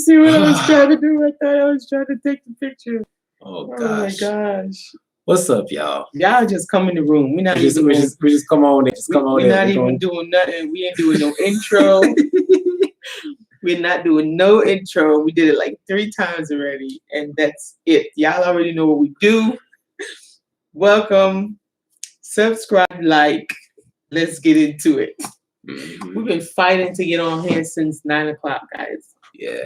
see what I was trying to do? I thought I was trying to take the picture. Oh Oh gosh. my gosh. What's up, y'all? Y'all just come in the room. We just come on in. Just come on in. We're not even doing nothing. We ain't doing no intro. We're not doing no intro. We did it like 3 times already, and that's it. Y'all already know what we do. Welcome. Subscribe, like. Let's get into it. Mm-hmm. We've been fighting to get on here since 9 o'clock, guys. Yeah.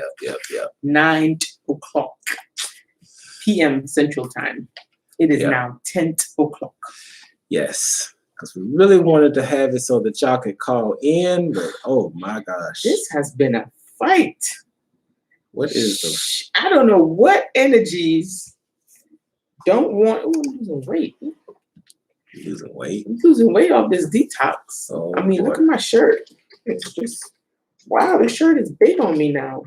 9 o'clock p.m. Central Time. It is now 10 o'clock. Yes. Because we really wanted to have it so that y'all could call in, but oh my gosh. This has been a fight. What is I don't know what energies don't want. Oh, I'm losing weight. Losing weight? I'm losing weight off this detox. Oh, I mean, look at my shirt. It's just, wow, this shirt is big on me now.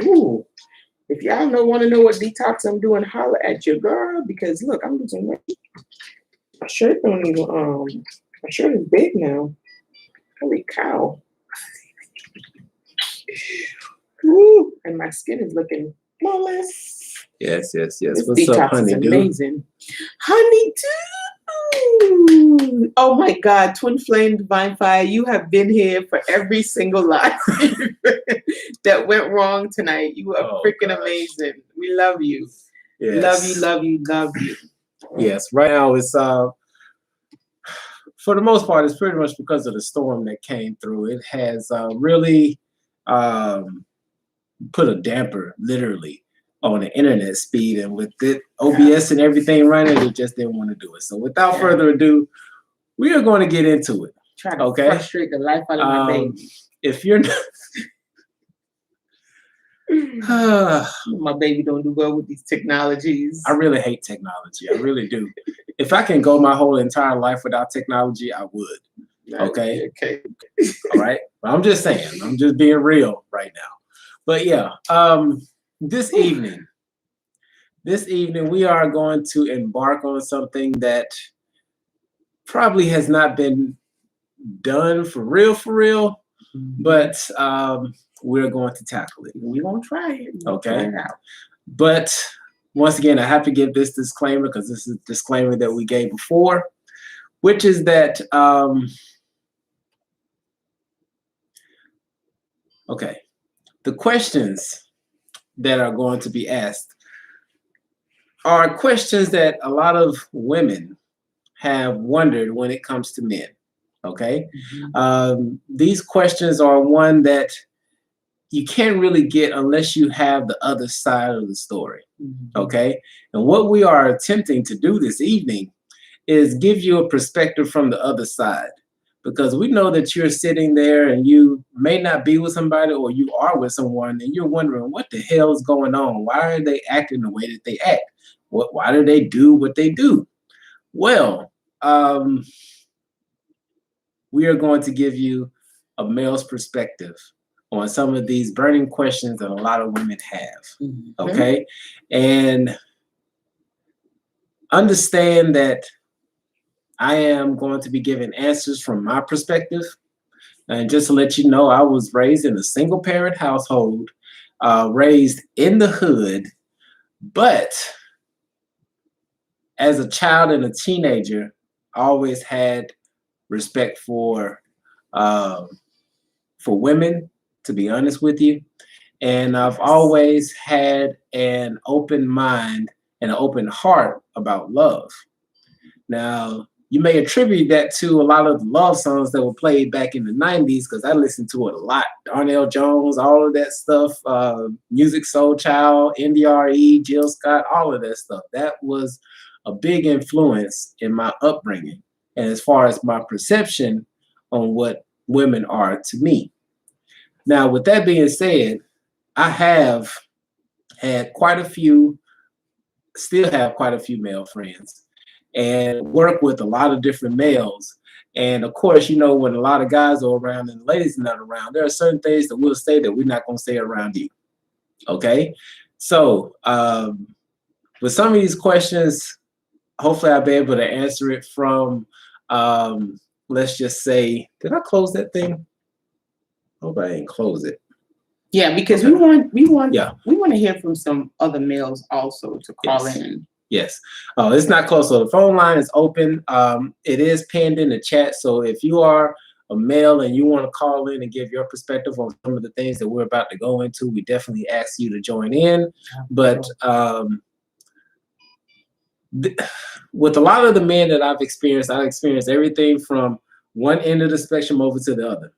Ooh. If y'all want to know what detox I'm doing, holler at your girl, because look, I'm losing weight. My shirt don't even, my shirt is big now. Holy cow. Ooh, and my skin is looking flawless. Yes. This What's detox up, honey? Is amazing. Honey, oh my God, Twin Flame Divine Fire, you have been here for every single life that went wrong tonight. You are freaking amazing. We love you. Yes. Love you. Yes, right now it's for the most part, it's pretty much because of the storm that came through. It has really put a damper, literally, on the internet speed, and with it, OBS and everything running, it just didn't want to do it. So without further ado, we are going to get into it. Try to frustrate the life out of my baby. If you're not, my baby don't do well with these technologies. I really hate technology. I really do. If I can go my whole entire life without technology, I would. Okay. All right. But I'm just saying. I'm just being real right now. But yeah. This evening, we are going to embark on something that probably has not been done for real, but we're going to tackle it. We're going to try it. Okay. But once again, I have to give this disclaimer because this is a disclaimer that we gave before, which is that, the questions that are going to be asked are questions that a lot of women have wondered when it comes to men. Okay. These questions are one that you can't really get unless you have the other side of the story. Okay. And what we are attempting to do this evening is give you a perspective from the other side. Because we know that you're sitting there and you may not be with somebody, or you are with someone and you're wondering what the hell is going on? Why are they acting the way that they act? Why do they do what they do? Well, we are going to give you a male's perspective on some of these burning questions that a lot of women have. Okay? And understand that I am going to be giving answers from my perspective. And just to let you know, I was raised in a single parent household, raised in the hood, but as a child and a teenager, I always had respect for women, to be honest with you. And I've always had an open mind and an open heart about love. Now, you may attribute that to a lot of the love songs that were played back in the 90s, because I listened to it a lot. Darnell Jones, all of that stuff, Music Soul Child, NDRE, Jill Scott, all of that stuff. That was a big influence in my upbringing and as far as my perception on what women are to me. Now, with that being said, I have had quite a few, still have quite a few male friends, and work with a lot of different males. And of course, you know, when a lot of guys are around and the ladies are not around, there are certain things that we'll say that we're not going to say around you. Okay. So with some of these questions, hopefully I'll be able to answer it from, let's just say, did I close that thing? Hope I didn't close it. Yeah, because Okay. we want Yeah. we want to hear from some other males also to call Yes. in. Yes. Oh, it's not close. So the phone line is open. It is pinned in the chat. So if you are a male and you want to call in and give your perspective on some of the things that we're about to go into, we definitely ask you to join in. But with a lot of the men that I've experienced everything from one end of the spectrum over to the other.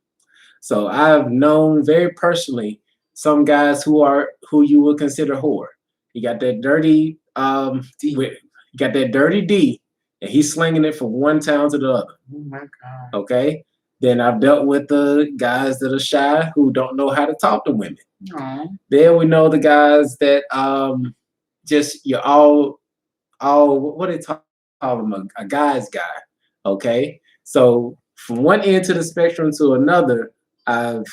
So I've known very personally some guys who you would consider whore. You got that dirty you got that dirty D, and he's slinging it from one town to the other. Oh my God. Okay. Then I've dealt with the guys that are shy who don't know how to talk to women. Aww. Then we know the guys that just you're all what do they call him? A guy's guy. Okay. So from one end to the spectrum to another, I've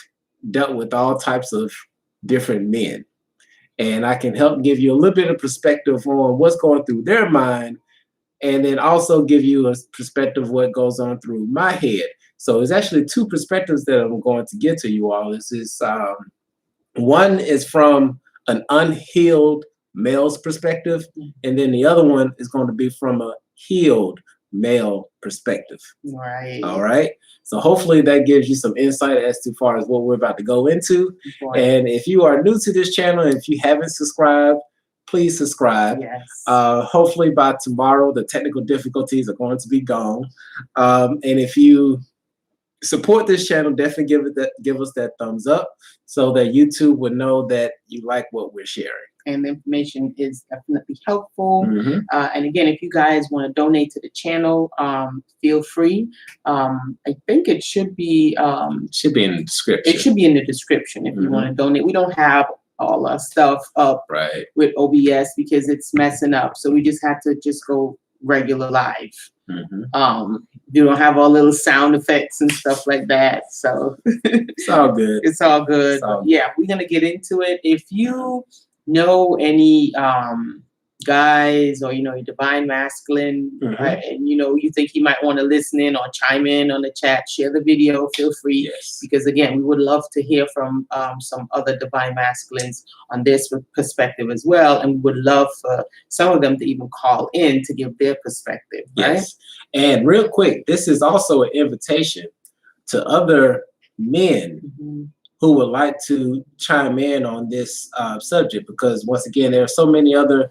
dealt with all types of different men. And I can help give you a little bit of perspective on what's going through their mind, and then also give you a perspective of what goes on through my head. So it's actually two perspectives that I'm going to get to you all. This is one is from an unhealed male's perspective, and then the other one is going to be from a healed male perspective. Right. All right. So hopefully that gives you some insight as to far as what we're about to go into. And if you are new to this channel, and if you haven't subscribed, please subscribe. Yes. Hopefully by tomorrow, the technical difficulties are going to be gone. And if you support this channel, definitely give us that thumbs up so that YouTube would know that you like what we're sharing. And the information is definitely helpful. Mm-hmm. And again, if you guys want to donate to the channel, feel free. I think it should be in the description. It should be in the description if you want to donate. We don't have all our stuff up with OBS because it's messing up. So we just have to just go regular live. You don't have all little sound effects and stuff like that. So it's all good. It's all good. Yeah, we're gonna get into it. If you know any guys or your divine masculine, and you think he might want to listen in or chime in on the chat, share the video, feel free. Yes. Because again, we would love to hear from some other divine masculines on this perspective as well, and we would love for some of them to even call in to give their perspective. Yes. Right? And real quick, this is also an invitation to other men who would like to chime in on this subject, because once again, there are so many other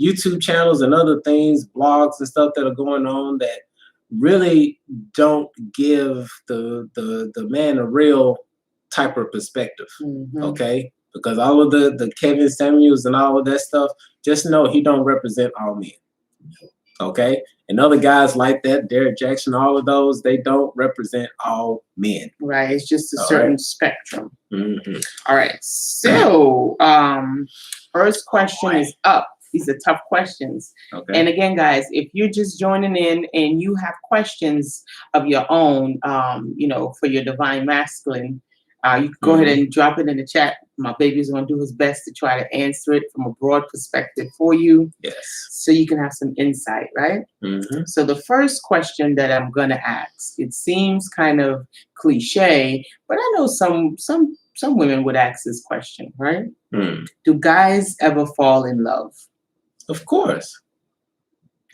YouTube channels and other things, blogs and stuff that are going on that really don't give the man a real type of perspective. Okay, because all of the Kevin Samuels and all of that stuff, just know he don't represent all men. Okay, and other guys like that, Derek Jackson, all of those, they don't represent all men. Right, it's just a certain spectrum. All right, so first question is up. These are tough questions. Okay. And again, guys, if you're just joining in and you have questions of your own, for your divine masculine, you can go ahead and drop it in the chat. My baby's going to do his best to try to answer it from a broad perspective for you. Yes. So you can have some insight, right? So the first question that I'm going to ask, it seems kind of cliche, but I know some women would ask this question, right? Do guys ever fall in love? Of course.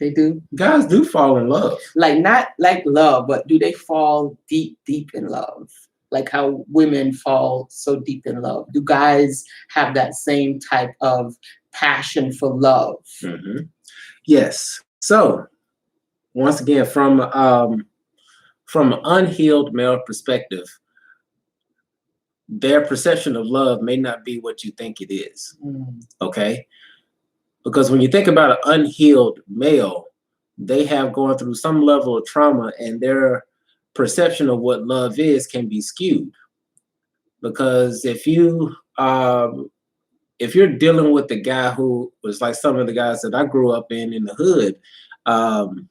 They do? Guys do fall in love. Like, not like love, but do they fall deep, deep in love? Like how women fall so deep in love. Do guys have that same type of passion for love? Yes. So, once again, from an unhealed male perspective, their perception of love may not be what you think it is. Okay? Because when you think about an unhealed male, they have gone through some level of trauma, and their perception of what love is can be skewed. Because if you're dealing with the guy who was like some of the guys that I grew up in the hood, and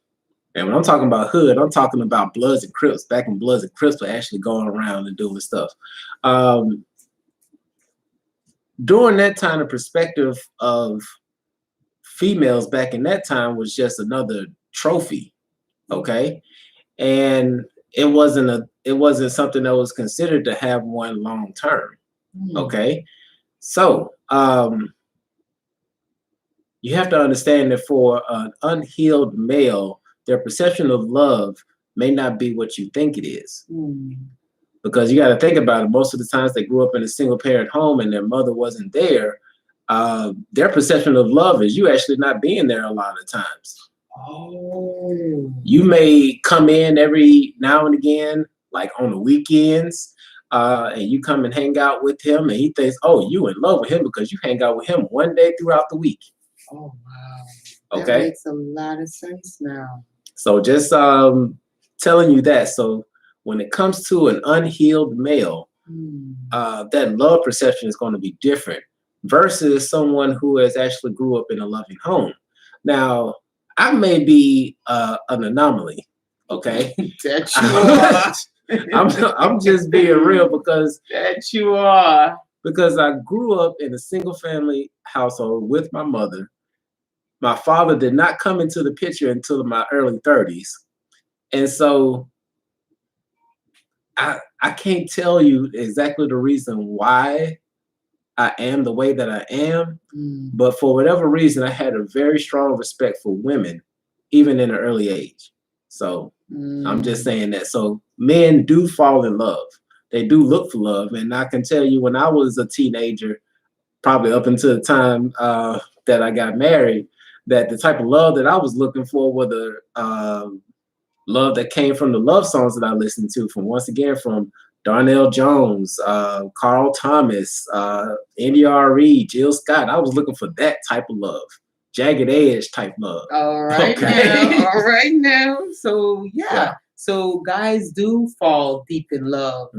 when I'm talking about hood, I'm talking about Bloods and Crips, back when Bloods and Crips were actually going around and doing stuff. During that time, the perspective of females back in that time was just another trophy, okay? And it wasn't something that was considered to have one long term, Okay, so you have to understand that for an unhealed male, their perception of love may not be what you think it is. Because you got to think about it. Most of the times they grew up in a single parent home and their mother wasn't there. Their perception of love is you actually not being there a lot of times. Oh. You may come in every now and again, like on the weekends, and you come and hang out with him, and he thinks, oh, you in love with him because you hang out with him one day throughout the week. Oh, wow. Okay. That makes a lot of sense now. So just telling you that. So when it comes to an unhealed male, that love perception is going to be different versus someone who has actually grew up in a loving home. Now, I may be an anomaly, okay? That you are. I'm just being real because that you are. Because I grew up in a single family household with my mother. My father did not come into the picture until my early 30s. And so I can't tell you exactly the reason why I am the way that I am, but for whatever reason, I had a very strong respect for women, even in an early age. So I'm just saying that. So men do fall in love. They do look for love. And I can tell you when I was a teenager, probably up until the time that I got married, that the type of love that I was looking for was the love that came from the love songs that I listened to, from once again from Darnell Jones, Carl Thomas, NDRE, Jill Scott. I was looking for that type of love, jagged edge type love. All right now, all right now. So yeah, so guys do fall deep in love,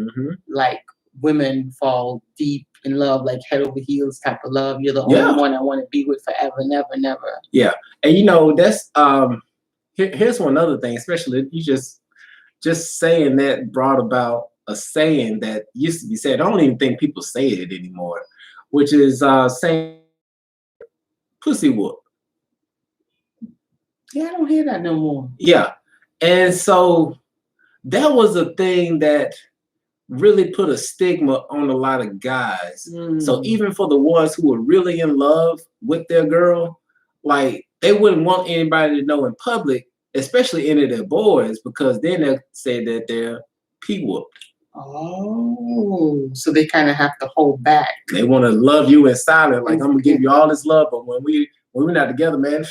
like women fall deep in love, like head over heels type of love. You're the only one I want to be with forever, never, never. Yeah, and you know that's here's one other thing, especially you just saying that brought about a saying that used to be said. I don't even think people say it anymore, which is saying pussy whoop. Yeah, I don't hear that no more. Yeah, and so that was a thing that really put a stigma on a lot of guys. So even for the ones who were really in love with their girl, like they wouldn't want anybody to know in public, especially any of their boys, because then they'll say that they're p-whooped. Oh, so they kind of have to hold back. They want to love you in silence, like I'm gonna give you all this love, but when we're not together, man,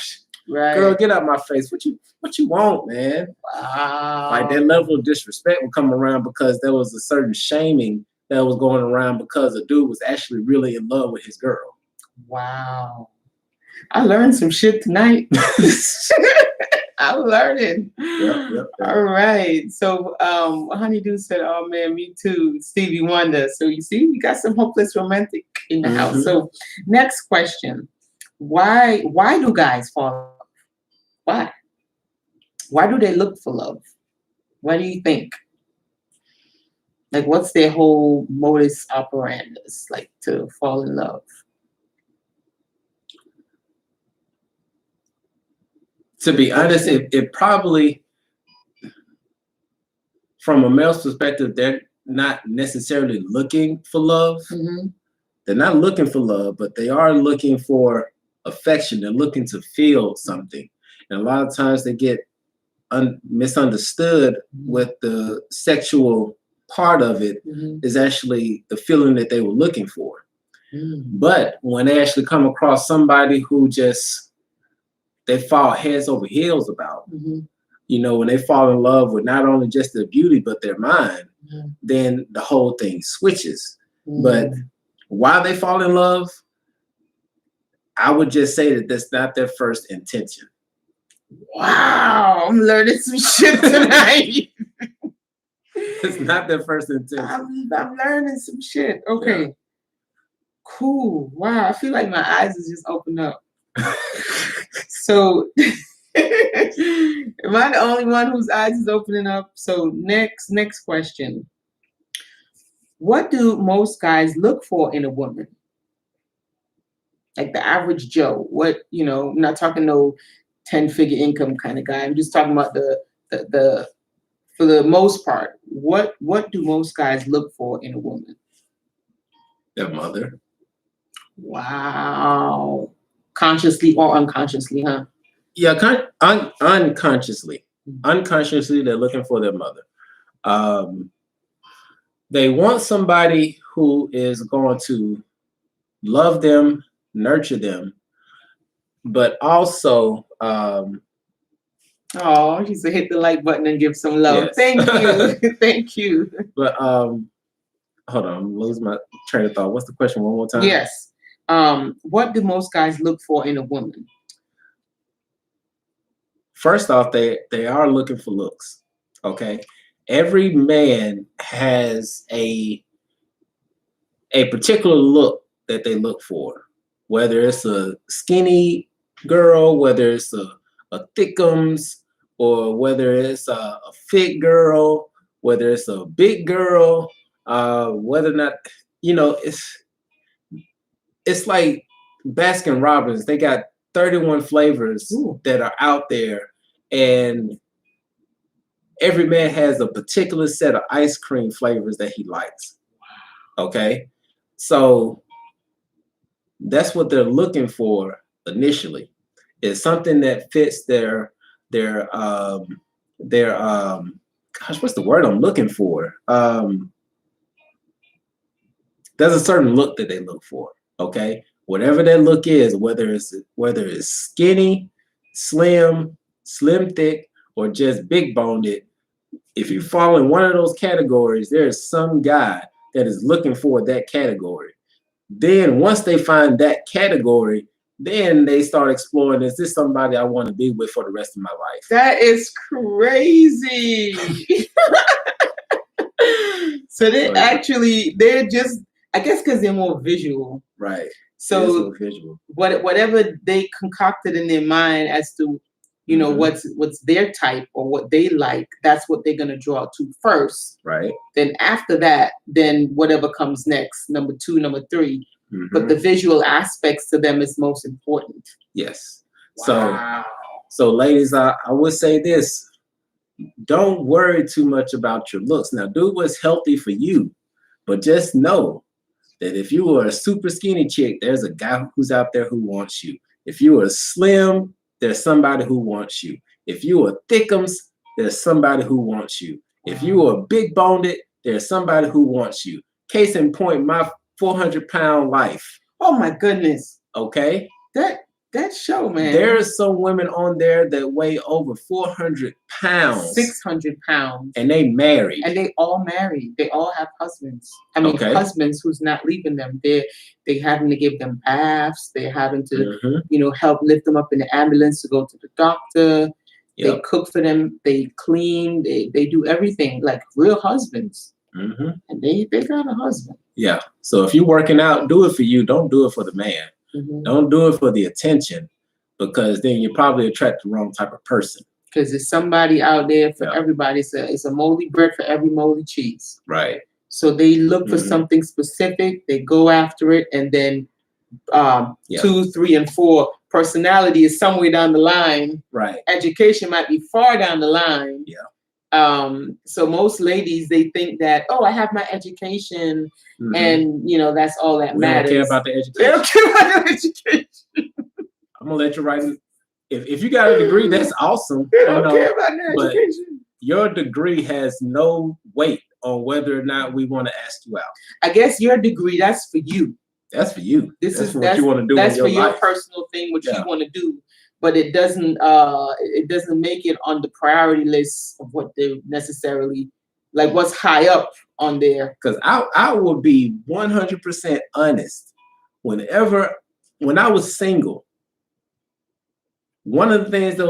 girl, get out my face. What you want, man? Wow. Like that level of disrespect will come around because there was a certain shaming that was going around because a dude was actually really in love with his girl. Wow. I learned some shit tonight. I'm learning. Yep. All right. So Honeydew said, oh man, me too. Stevie Wonder. So you see, we got some hopeless romantic in the house. So next question. Why do guys fall in love? Why? Why do they look for love? What do you think? Like, what's their whole modus operandus, like, to fall in love? To be honest, it probably, from a male's perspective, they're not necessarily looking for love. They're not looking for love, but they are looking for affection. They're looking to feel something. And a lot of times they get misunderstood with the sexual part of it is actually the feeling that they were looking for. But when they actually come across somebody who just, they fall heads over heels about, you know, when they fall in love with not only just their beauty, but their mind, then the whole thing switches. But why they fall in love, I would just say that that's not their first intention. Wow, I'm learning some shit tonight. It's not their first intention. I'm learning some shit. Okay. Cool. Wow, I feel like my eyes are just opened up. So am I the only one whose eyes is opening up? So next question. What do most guys look for in a woman? Like the average Joe. What, you know, I'm not talking no 10-figure income kind of guy. I'm just talking about the for the most part, what do most guys look for in a woman? Their mother. Wow. Consciously or unconsciously, huh? Yeah, unconsciously. Unconsciously, they're looking for their mother. They want somebody who is going to love them, nurture them, but also oh, she said hit the like button and give some love. Yes. Thank you. Thank you. But hold on, I'm losing my train of thought. What's the question one more time? Yes. What do most guys look for in a woman? First off, they are looking for looks. Okay. Every man has a particular look that they look for, whether it's a skinny girl, whether it's a thickums, or whether it's a fit girl, whether it's a big girl, whether or not, it's like Baskin Robbins. They got 31 flavors that are out there, and every man has a particular set of ice cream flavors that he likes. Okay, so that's what they're looking for initially. Is something that fits their gosh, what's the word I'm looking for? There's a certain look that they look for. Okay, whatever that look is, whether it's skinny, slim thick, or just big boned, if you fall in one of those categories, there's some guy that is looking for that category. Then once they find that category, then they start exploring, is this somebody I want to be with for the rest of my life? That is crazy. So they're just, I guess because they're more visual. Right. So visual. Whatever they concocted in their mind as to, what's their type or what they like, that's what they're going to draw to first. Right. Then after that, then whatever comes next, number 2, number 3. But the visual aspects to them is most important. Yes. Wow. So ladies, I would say this. Don't worry too much about your looks. Now, do what's healthy for you. But just know that if you are a super skinny chick, there's a guy who's out there who wants you. If you are slim, there's somebody who wants you. If you are thickums, there's somebody who wants you. If you are big boned, there's somebody who wants you. Case in point, my 400-pound life. Oh my goodness. Okay. That show, man. There's some women on there that weigh over 400 pounds. 600 pounds. And they married. And they all married. They all have husbands. I mean, husbands who's not leaving them. They're having to give them baths. They're having to, help lift them up in the ambulance to go to the doctor. Yep. They cook for them. They clean. They do everything like real husbands. And they got a husband. Yeah. So if you're working out, do it for you. Don't do it for the man. Don't do it for the attention, because then you probably attract the wrong type of person. Because there's somebody out there for everybody. It's a moldy bread for every moldy cheese. Right. So they look for something specific. They go after it, and then 2, 3, and 4. Personality is somewhere down the line. Right. Education might be far down the line. Yeah. So most ladies, they think that, I have my education, and that's all that matters. They don't care about the education. They don't care about the education. I'm gonna let you write it. If you got a degree, that's awesome. They don't care about the education. Your degree has no weight on whether or not we want to ask you out. I guess your degree, that's for you. That's for you. That's what you want to do. That's for your life. personal thing, what you want to do. But it doesn't make it on the priority list of what they necessarily like. What's high up on there? Because I will be 100% honest. When I was single, one of the things that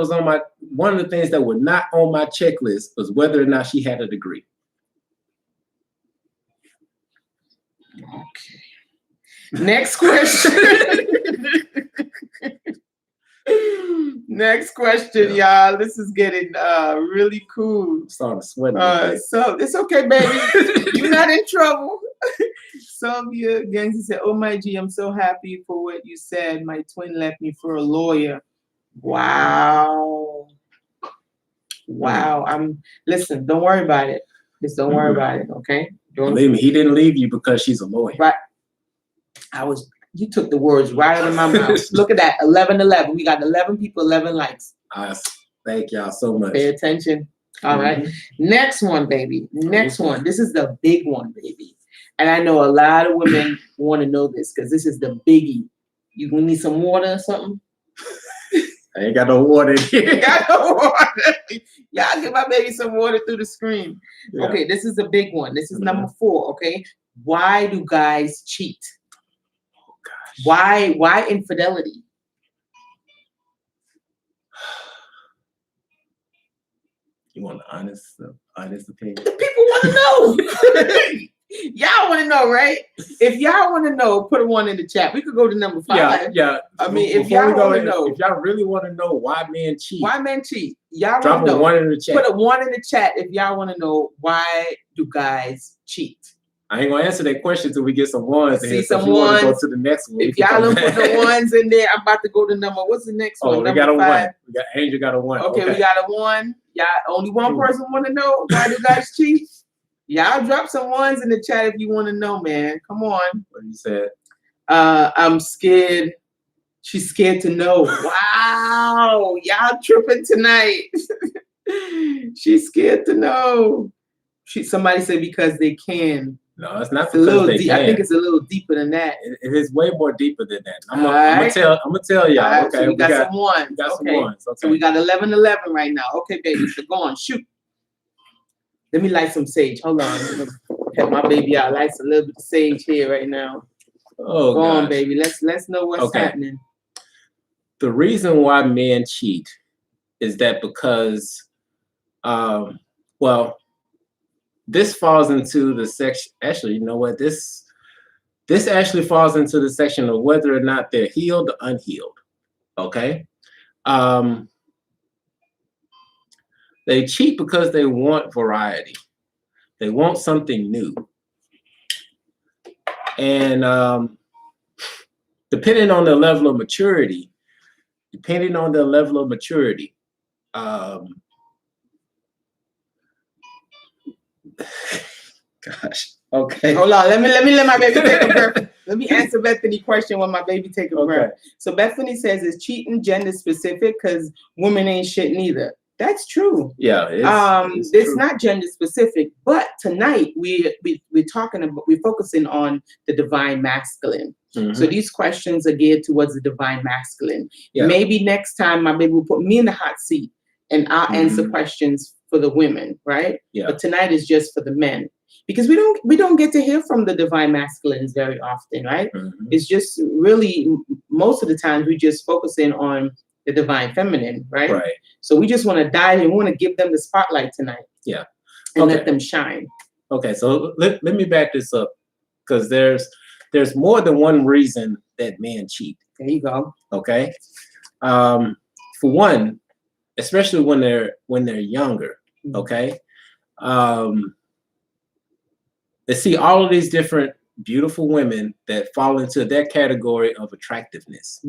were not on my checklist was whether or not she had a degree. Okay. Next question. Next question, y'all. This is getting really cool. Starting to sweat. So it's okay, baby. You're not in trouble. Sylvia Gangster said, "Oh my G, I'm so happy for what you said. My twin left me for a lawyer." Wow. Listen, don't worry about it. Just don't worry about it, okay? Believe me, he didn't leave you because she's a lawyer. Right. You took the words right out of my mouth. Look at that, 11. We got 11 people, 11 likes. Thank y'all so much. Pay attention. All right. Next one, baby. Next one. This is the big one, baby. And I know a lot of women want to know this because this is the biggie. You gonna need some water or something? I ain't got no water in here. Got no water. Y'all give my baby some water through the screen. Yeah. Okay, this is a big one. This is number 4. Okay. Why do guys cheat? Oh gosh. Why infidelity? You want an honest opinion? People want to know. Y'all want to know, right? If y'all want to know, put a 1 in the chat. We could go to number 5. Yeah. I mean, if y'all want to know, if y'all really want to know why men cheat, y'all drop a 1 in the chat. Put a 1 in the chat if y'all want to know why do guys cheat. I ain't gonna answer that question till we get some ones. See some ones. Go to the next one. If y'all don't put the 1s in there, I'm about to go to number. What's the next one? We got a 1. Angel got a 1. Okay, we got a 1. Y'all only one person want to know why do guys cheat? Y'all drop some 1s in the chat if you want to know, man. Come on. What you said? I'm scared. She's scared to know. Wow, y'all tripping tonight. She's scared to know. Somebody said because they can. No, it's not a little because they deep. can. I think it's a little deeper than that. It is way more deeper than that. I'm gonna tell y'all. Right, okay, so we got some 1s. We got some 1s. Okay. So we got 11 right now. Okay, baby. So go on, shoot. Let me light some sage. Hold on. Help my baby out. Light a little bit of sage here right now. Oh, go on, baby. Let's know what's happening. The reason why men cheat is that because, this falls into the section. Actually, you know what? This actually falls into the section of whether or not they're healed or unhealed. Okay. They cheat because they want variety. They want something new. And depending on their level of maturity, gosh. Okay. Hold on. Let me let my baby take a breath. Let me answer Bethany's question when my baby take a breath. So Bethany says, is cheating gender specific? Because women ain't shit neither. That's true. Yeah. It's not gender specific, but tonight we're focusing on the divine masculine. Mm-hmm. So these questions are geared towards the divine masculine. Yeah. Maybe next time my baby will put me in the hot seat and I'll answer questions for the women, right? Yeah. But tonight is just for the men. Because we don't get to hear from the divine masculines very often, right? Mm-hmm. It's just really most of the times we just focus in on the divine feminine, right? Right. So we just want to dive in. We want to give them the spotlight tonight. Yeah. And let them shine. Okay, so let me back this up because there's more than one reason that men cheat. There you go. Okay. For one, especially when they're younger, okay. They see all of these different beautiful women that fall into that category of attractiveness.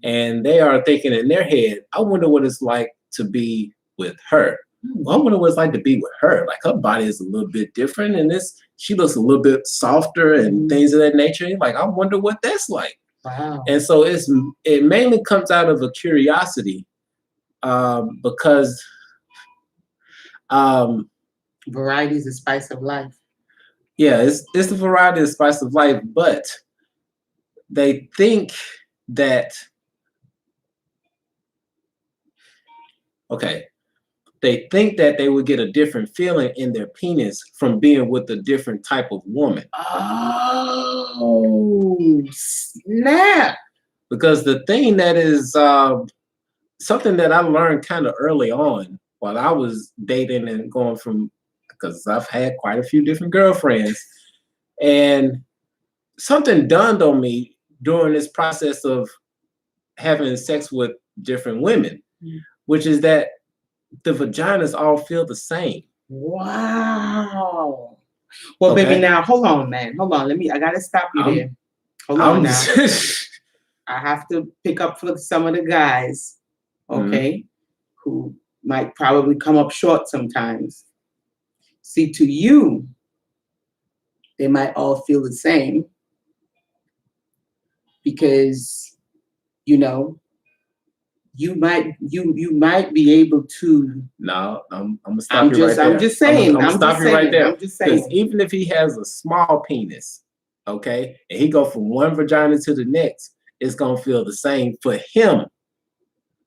And they are thinking in their head, I wonder what it's like to be with her. I wonder what it's like to be with her. Like her body is a little bit different and she looks a little bit softer and things of that nature. Like, I wonder what that's like. Wow. And so it mainly comes out of a curiosity because variety is the spice of life. Yeah, it's the variety of spice of life, but they think that they would get a different feeling in their penis from being with a different type of woman. Oh, snap. Because the thing that is something that I learned kind of early on while I was dating and going from, because I've had quite a few different girlfriends, and something dawned on me during this process of having sex with different women, which is that the vaginas all feel the same. Wow. Well, baby, now hold on, man. Hold on. I gotta stop you there. Hold on now. I have to pick up for some of the guys, okay, who might probably come up short sometimes. See, to you, they might all feel the same. because you know you might be able to. No, I'm gonna stop you right there. I'm just saying. I'm gonna stop you right there. I'm just saying. Because even if he has a small penis, okay, and he go from one vagina to the next, it's gonna feel the same for him.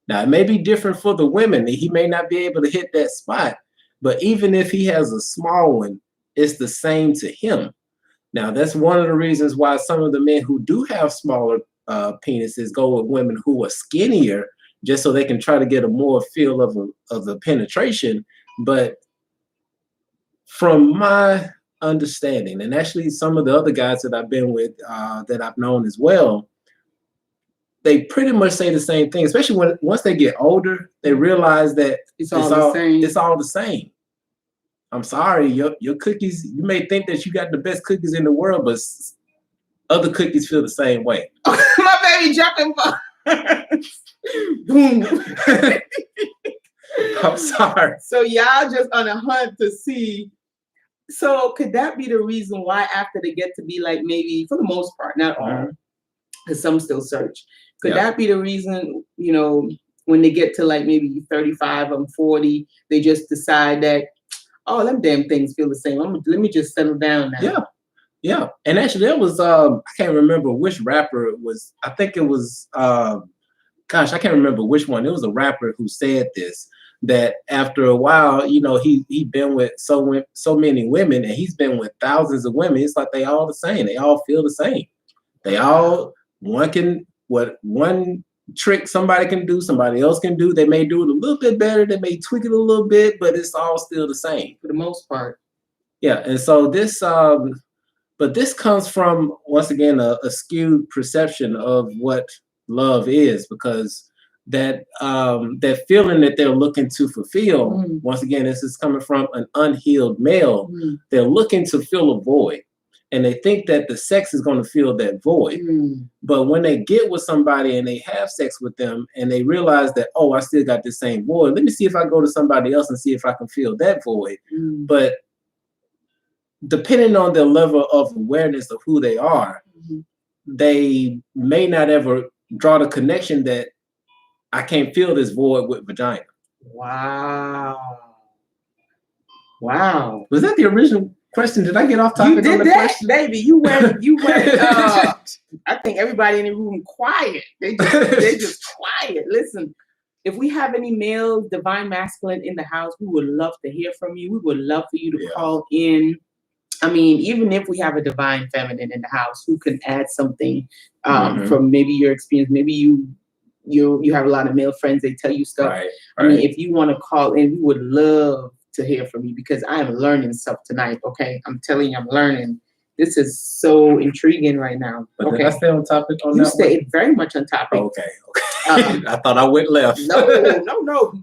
Now it may be different for the women. He may not be able to hit that spot, but even if he has a small one, it's the same to him. Now that's one of the reasons why some of the men who do have smaller penises go with women who are skinnier, just so they can try to get a more feel of the penetration. But from my understanding, and actually some of the other guys that I've been with, that I've known as well, they pretty much say the same thing. Especially when once they get older, they realize that it's all the same. I'm sorry, your cookies. You may think that you got the best cookies in the world, but other cookies feel the same way. My baby jumping. Boom. I'm sorry. So y'all just on a hunt to see. So could that be the reason why after they get to be like, maybe for the most part, not all, because some still search. Could that be the reason, you know, when they get to like maybe 35 or 40, they just decide that, oh, them damn things feel the same. Let me just settle down now. Yeah. And actually there was I can't remember which rapper it was. I think it was I can't remember which one. It was a rapper who said this, that after a while, you know, he'd been with so many women, and he's been with thousands of women. It's like they all the same. They all feel the same. They all one trick somebody can do, somebody else can do. They may do it a little bit better. They may tweak it a little bit, but it's all still the same for the most part. Yeah, and so this, but this comes from, once again, a skewed perception of what love is, because that feeling that they're looking to fulfill, once again, this is coming from an unhealed male. They're looking to fill a void, and they think that the sex is going to fill that void. But when they get with somebody and they have sex with them, and they realize that, oh, I still got the same void. Let me see if I go to somebody else and see if I can fill that void. But depending on their level of awareness of who they are, they may not ever draw the connection that I can't fill this void with vagina. Wow. Was that the original question? Did I get off topic? You did that, question? Baby. You went. I think everybody in the room quiet. They just quiet. Listen, if we have any male divine masculine in the house, we would love to hear from you. We would love for you to call in. I mean, even if we have a divine feminine in the house who can add something from maybe your experience, maybe you have a lot of male friends, they tell you stuff. I mean, if you want to call in, we would love to hear from you, because I am learning stuff tonight. Okay, I'm telling you, I'm learning. This is so intriguing right now. But did I stay on topic on you that? You stayed very much on topic. Okay. I thought I went left. No,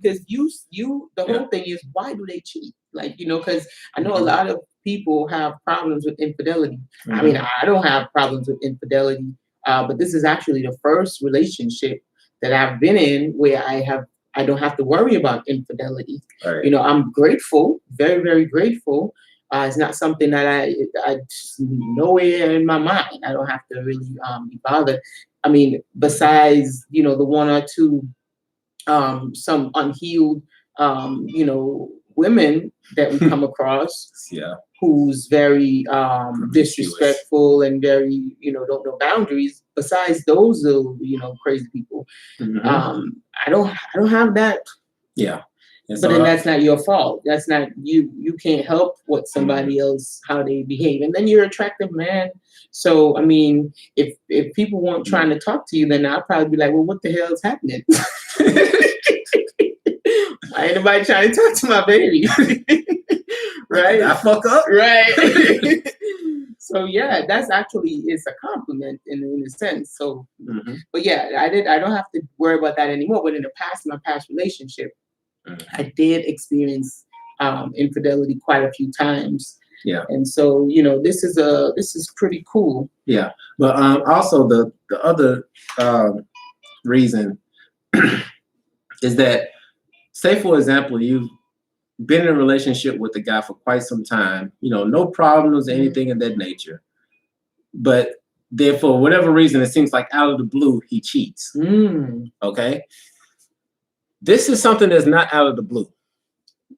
because the whole thing is, why do they cheat? Like, you know, because I know a lot of people have problems with infidelity. I mean, I don't have problems with infidelity, but this is actually the first relationship that I've been in where I don't have to worry about infidelity. You know, I'm grateful, very, very grateful. It's not something that I nowhere in my mind. I don't have to really be bothered. I mean, besides, you know, the one or two, some unhealed, you know, women that we come across, who's very disrespectful and very, you know, don't know boundaries. Besides those, you know, crazy people, I don't have that. And but then that's not your fault. That's not you. You can't help what somebody else, how they behave. And then you're an attractive man. So, I mean, if people weren't trying to talk to you, then I'd probably be like, well, what the hell is happening? Why ain't nobody trying to talk to my baby? Right? I fuck up. Right. So yeah, that's actually, it's a compliment in a sense. So, but yeah, I don't have to worry about that anymore. But in my past relationship, I did experience infidelity quite a few times. And so, you know, this is pretty cool. But also the other reason is that, say for example, you've been in a relationship with a guy for quite some time, you know, no problems or anything of that nature. But then for whatever reason, it seems like out of the blue, he cheats. Okay? This is something that's not out of the blue.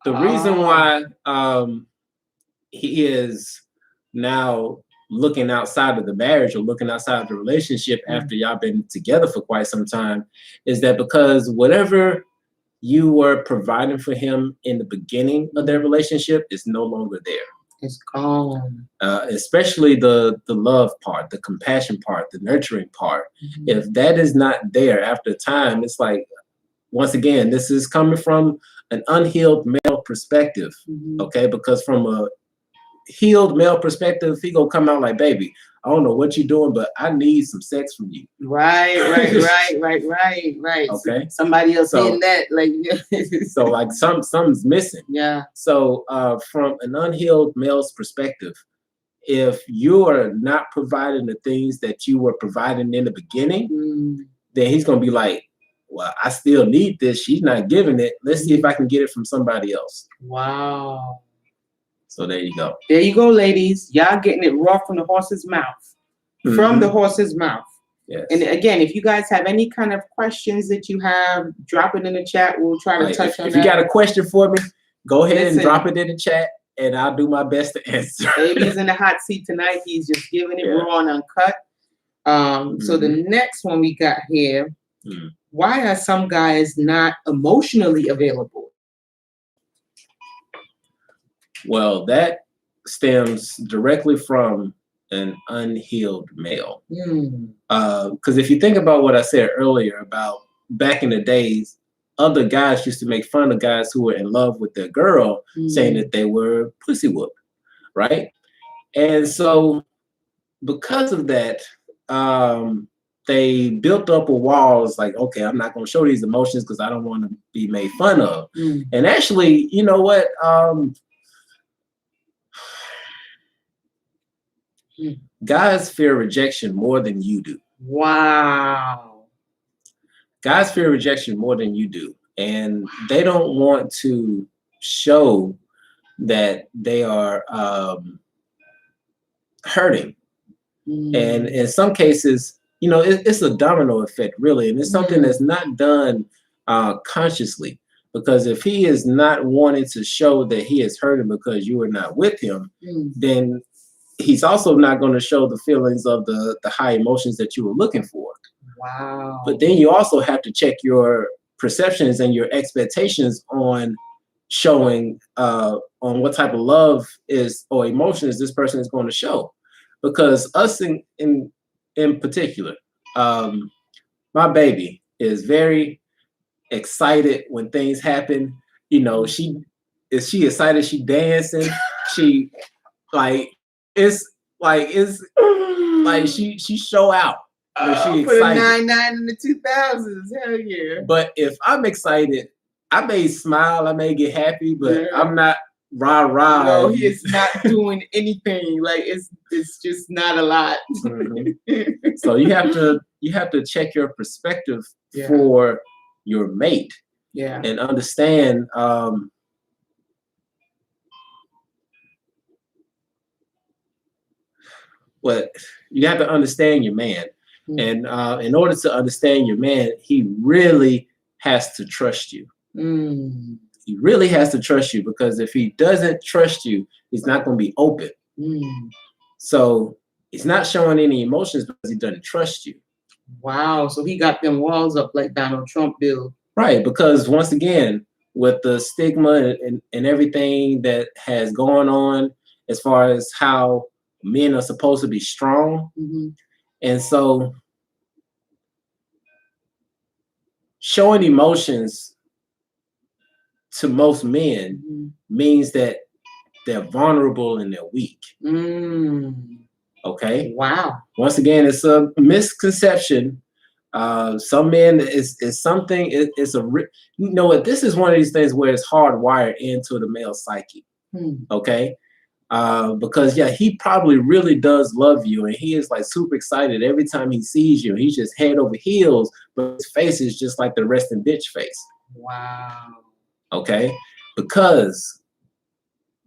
The reason why he is now looking outside of the marriage or looking outside of the relationship after y'all been together for quite some time is that because whatever you were providing for him in the beginning of their relationship is no longer there. It's gone. Especially the love part, the compassion part, the nurturing part. If that is not there after time, it's like, once again, this is coming from an unhealed male perspective, okay? Because from a healed male perspective, he gonna come out like, baby, I don't know what you're doing, but I need some sex from you. Right. Okay. Somebody else in that, like, so like something's missing. Yeah. So from an unhealed male's perspective, if you are not providing the things that you were providing in the beginning, then he's gonna be like, well, I still need this. She's not giving it. Let's see if I can get it from somebody else. Wow. So there you go. There you go, ladies. Y'all getting it raw from the horse's mouth. From the horse's mouth. Yes. And again, if you guys have any kind of questions that you have, drop it in the chat. We'll try to touch on that. If you got a question for me, go ahead and drop it in the chat, and I'll do my best to answer. Baby's in the hot seat tonight. He's just giving it raw and uncut. So the next one we got here, why are some guys not emotionally available? Well, that stems directly from an unhealed male. Because if you think about what I said earlier about back in the days, other guys used to make fun of guys who were in love with their girl, saying that they were pussy whoop, right? And so because of that, they built up a wall. It's like, okay, I'm not going to show these emotions because I don't want to be made fun of. And actually, you know what? Guys fear rejection more than you do. Wow. Guys fear rejection more than you do. And they don't want to show that they are hurting. And in some cases, you know, it's a domino effect, really. And it's something that's not done consciously. Because if he is not wanting to show that he is hurting because you are not with him, then he's also not going to show the feelings of the high emotions that you were looking for. Wow. But then you also have to check your perceptions and your expectations on showing on what type of love is or emotions this person is going to show. Because us in particular, my baby is very excited when things happen. You know, she excited, she dancing, she it's like she show out when she excited. Put a 99 in the 2000s, hell yeah. But if I'm excited, I may smile, I may get happy, but I'm not rah. No, he is not doing anything. Like it's just not a lot. So you have to check your perspective for your mate. And understand what you have to understand your man. And in order to understand your man, he really has to trust you. He really has to trust you, because if he doesn't trust you, he's not going to be open. So he's not showing any emotions because he doesn't trust you. Wow. So he got them walls up like Donald Trump built. Right. Because once again, with the stigma and everything that has gone on as far as how men are supposed to be strong. And so showing emotions to most men means that they're vulnerable and they're weak. Okay. Wow. Once again, it's a misconception. Some men is something. It's you know what? This is one of these things where it's hardwired into the male psyche. Okay. Because he probably really does love you, and he is like super excited every time he sees you. He's just head over heels, but his face is just like the resting bitch face. Wow. Okay. Because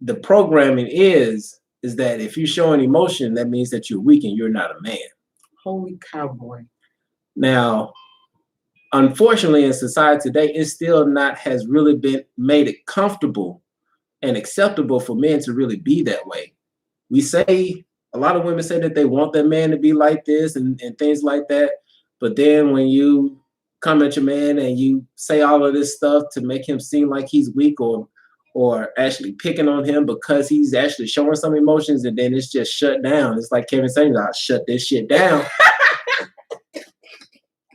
the programming is that if you're showing emotion, that means that you're weak and you're not a man. Holy cowboy. Now, unfortunately, in society today, it still not has really been made it comfortable and acceptable for men to really be that way. We say, a lot of women say that they want their man to be like this and things like that. But then when you come at your man and you say all of this stuff to make him seem like he's weak or actually picking on him because he's actually showing some emotions, and then it's just shut down. It's like Kevin saying, I'll shut this shit down.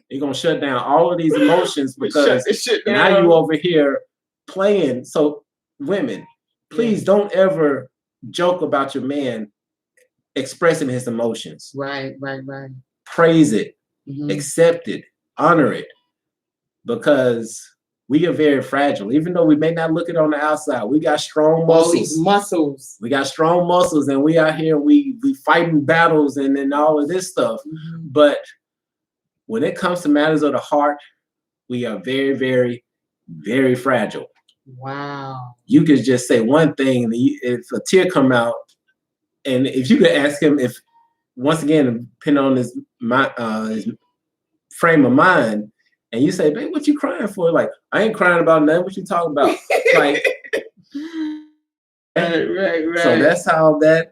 You're going to shut down all of these emotions because now you over here playing. So women, please don't ever joke about your man expressing his emotions. Right. Praise it, accept it, honor it, because we are very fragile. Even though we may not look it on the outside, we got strong muscles. All these muscles. We got strong muscles, and we out here, we fighting battles and all of this stuff. But when it comes to matters of the heart, we are very, very, very fragile. Wow. You could just say one thing, if a tear come out, and if you could ask him, if once again, depending on his frame of mind, and you say, babe, what you crying for? Like, I ain't crying about nothing. What you talking about? Like, right. So that's how that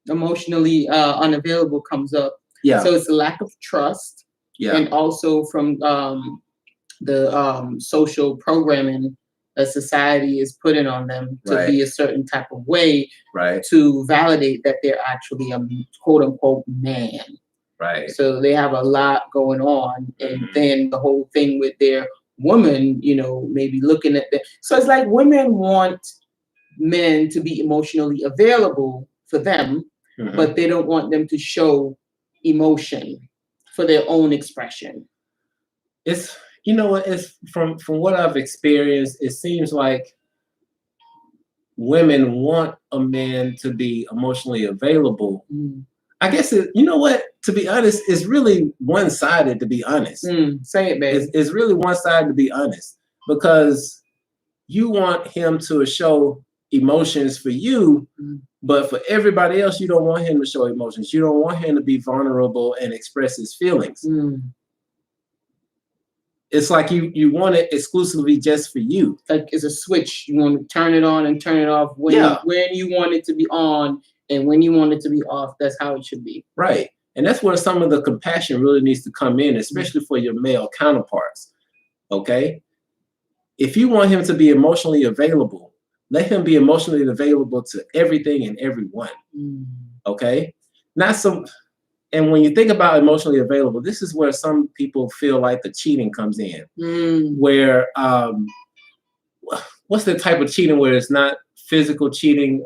emotionally unavailable comes up. Yeah. So it's a lack of trust. Yeah. And also from the social programming that society is putting on them to be a certain type of way to validate that they're actually a quote unquote man. Right. So they have a lot going on. And then the whole thing with their woman, you know, maybe looking at them. So it's like women want men to be emotionally available for them, but they don't want them to show emotion for their own expression. It's, you know what, it's from what I've experienced, it seems like women want a man to be emotionally available. I guess you know what, to be honest, it's really one-sided, to be honest. Say it, baby. It's really one-sided, to be honest, because you want him to show emotions for you, but for everybody else, you don't want him to show emotions. You don't want him to be vulnerable and express his feelings. It's like you want it exclusively just for you. Like it's a switch. You want to turn it on and turn it off when you want it to be on, and when you want it to be off. That's how it should be. Right. And that's where some of the compassion really needs to come in, especially for your male counterparts. Okay? If you want him to be emotionally available, let him be emotionally available to everything and everyone. Okay? And when you think about emotionally available, this is where some people feel like the cheating comes in. Where, what's the type of cheating where it's not physical cheating?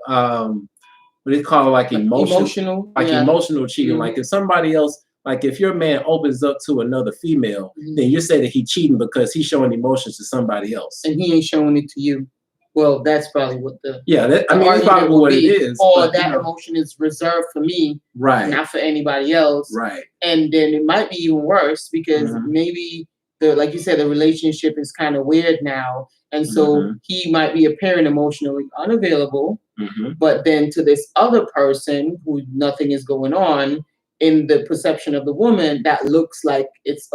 What they call it, like emotional, emotional cheating. Like if somebody else, like if your man opens up to another female, then you say that he's cheating because he's showing emotions to somebody else, and he ain't showing it to you. Well, that's probably what the that's probably what it is. Or but, that emotion is reserved for me, not for anybody else. Right. And then it might be even worse because maybe like you said, the relationship is kind of weird now, and so he might be appearing emotionally unavailable, but then to this other person who nothing is going on, in the perception of the woman, that looks like he's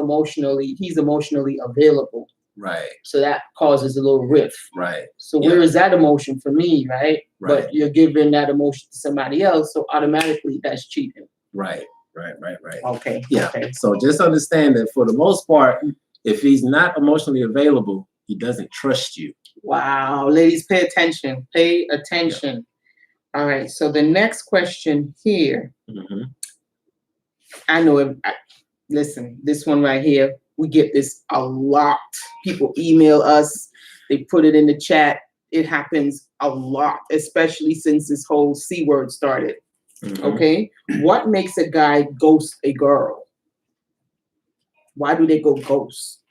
emotionally available. Right. So that causes a little rift. Right. So where is that emotion for me, right? But you're giving that emotion to somebody else, so automatically that's cheating. Right. Okay. Yeah. Okay. So just understand that for the most part, if he's not emotionally available, he doesn't trust you. Wow. Ladies, pay attention. Pay attention. Yeah. All right. So the next question here. I know it. Listen, this one right here. We get this a lot. People email us. They put it in the chat. It happens a lot, especially since this whole C word started. Okay? What makes a guy ghost a girl? Why do they go ghost?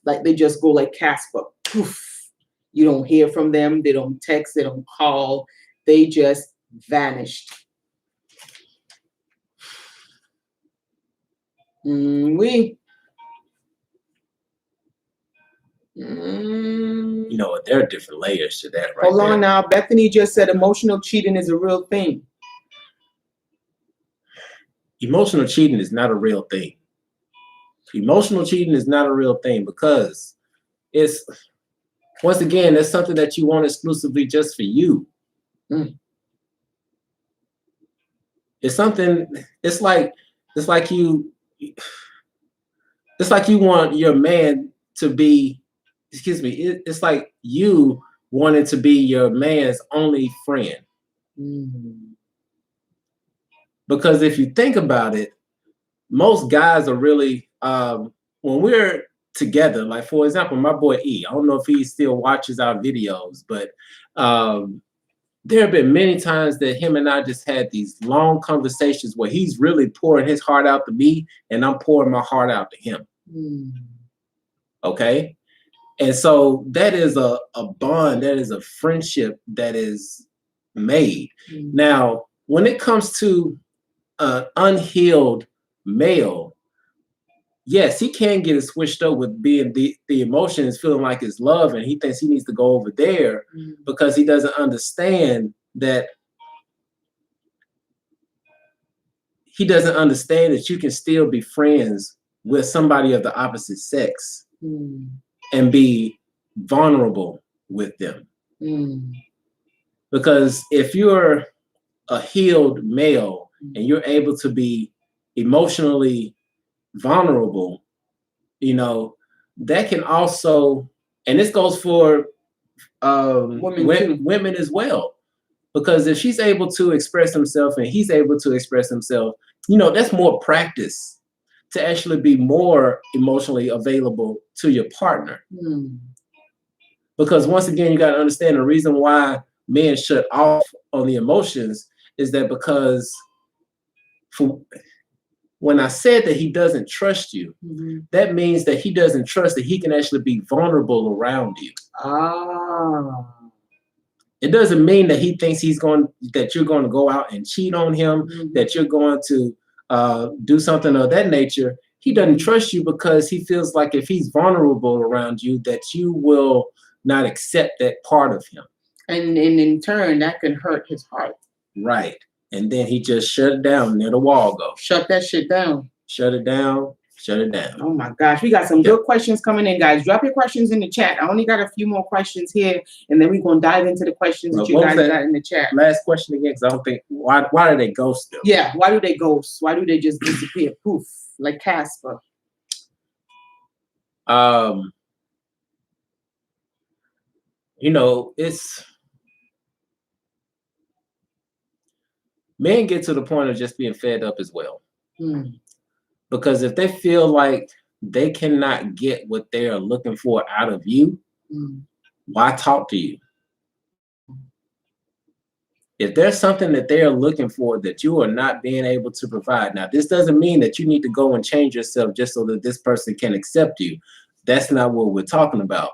Like they just go like Casper. Poof. You don't hear from them. They don't text. They don't call. They just vanished. You know what? There are different layers to that, right? Hold on now. Bethany just said emotional cheating is a real thing. emotional cheating is not a real thing. Emotional cheating is not a real thing because it's, once again, it's something that you want exclusively just for you. Mm. It's something, it's like you want your man to be, excuse me, it's like you wanted to be your man's only friend. Mm. Because if you think about it, most guys are really, when we're together, like for example, my boy E, I don't know if he still watches our videos, but there have been many times that him and I just had these long conversations where he's really pouring his heart out to me and I'm pouring my heart out to him. Mm. Okay. And so that is a bond, that is a friendship that is made. Mm. Now, when it comes to an unhealed male, yes, he can get it switched up with being the emotions, feeling like it's love, and he thinks he needs to go over there because he doesn't understand that you can still be friends with somebody of the opposite sex and be vulnerable with them. Because if you're a healed male and you're able to be emotionally vulnerable, you know, that can also, and this goes for women as well, because if she's able to express himself and he's able to express himself, you know, that's more practice to actually be more emotionally available to your partner. Because once again, you got to understand the reason why men shut off on the emotions is that because when I said that he doesn't trust you, that means that he doesn't trust that he can actually be vulnerable around you. It doesn't mean that he thinks that you're going to go out and cheat on him, that you're going to do something of that nature. He doesn't trust you because he feels like if he's vulnerable around you, that you will not accept that part of him. And in turn, that can hurt his heart. Right. And then he just shut it down, near the wall go. Shut that shit down. Shut it down. Shut it down. Oh my gosh, we got some good questions coming in, guys. Drop your questions in the chat. I only got a few more questions here, and then we're gonna dive into the questions that you guys got in the chat. Last question again, because I don't think, why do they ghost them? Yeah, why do they ghost? Why do they just disappear? Poof, like Casper. You know, men get to the point of just being fed up as well. Because if they feel like they cannot get what they are looking for out of you, why talk to you? If there's something that they are looking for that you are not being able to provide, now this doesn't mean that you need to go and change yourself just so that this person can accept you. That's not what we're talking about.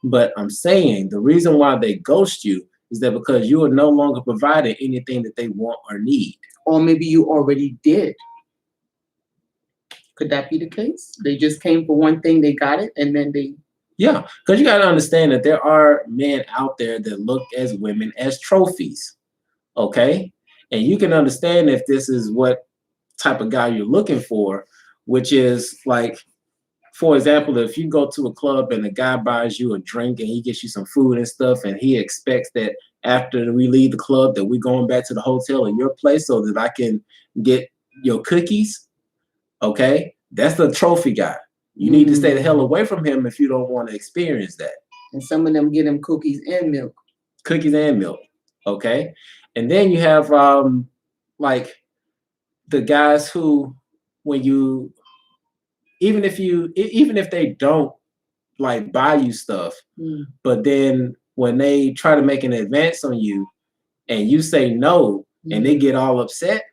But I'm saying the reason why they ghost you is that because you are no longer providing anything that they want or need. Or maybe you already did. Could that be the case? They just came for one thing, they got it, and then they... Yeah, because you got to understand that there are men out there that look as women as trophies, okay? And you can understand if this is what type of guy you're looking for, which is like, for example, if you go to a club and the guy buys you a drink and he gets you some food and stuff, and he expects that after we leave the club that we're going back to the hotel or your place so that I can get your cookies. Okay, that's the trophy guy. You need to stay the hell away from him if you don't want to experience that. And some of them get them cookies and milk. Cookies and milk. Okay, and then you have like the guys who, when you, even if they don't like buy you stuff, but then when they try to make an advance on you and you say no, and they get all upset,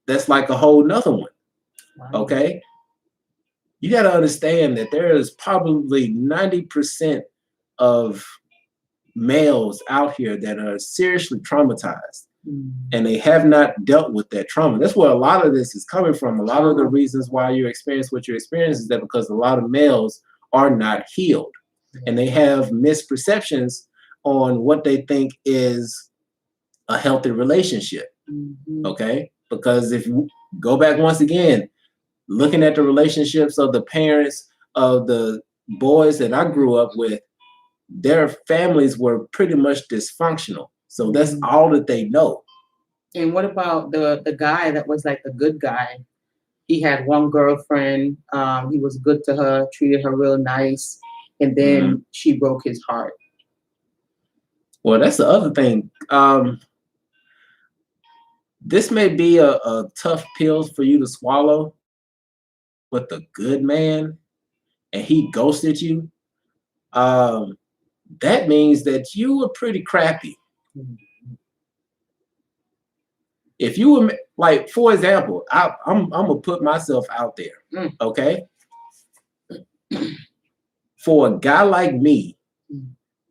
that's like a whole nother one. Okay, you got to understand that there is probably 90% of males out here that are seriously traumatized, and they have not dealt with that trauma. That's where a lot of this is coming from. A lot of the reasons why you experience what you experience is that because a lot of males are not healed, and they have misperceptions on what they think is a healthy relationship. Okay. Because if you go back once again, looking at the relationships of the parents of the boys that I grew up with, their families were pretty much dysfunctional. So that's all that they know. And what about the guy that was like a good guy? He had one girlfriend. He was good to her, treated her real nice, and then she broke his heart. Well, that's the other thing. This may be a tough pill for you to swallow, but the good man, and he ghosted you, that means that you were pretty crappy. If you were like, for example, I'm gonna put myself out there, okay? For a guy like me,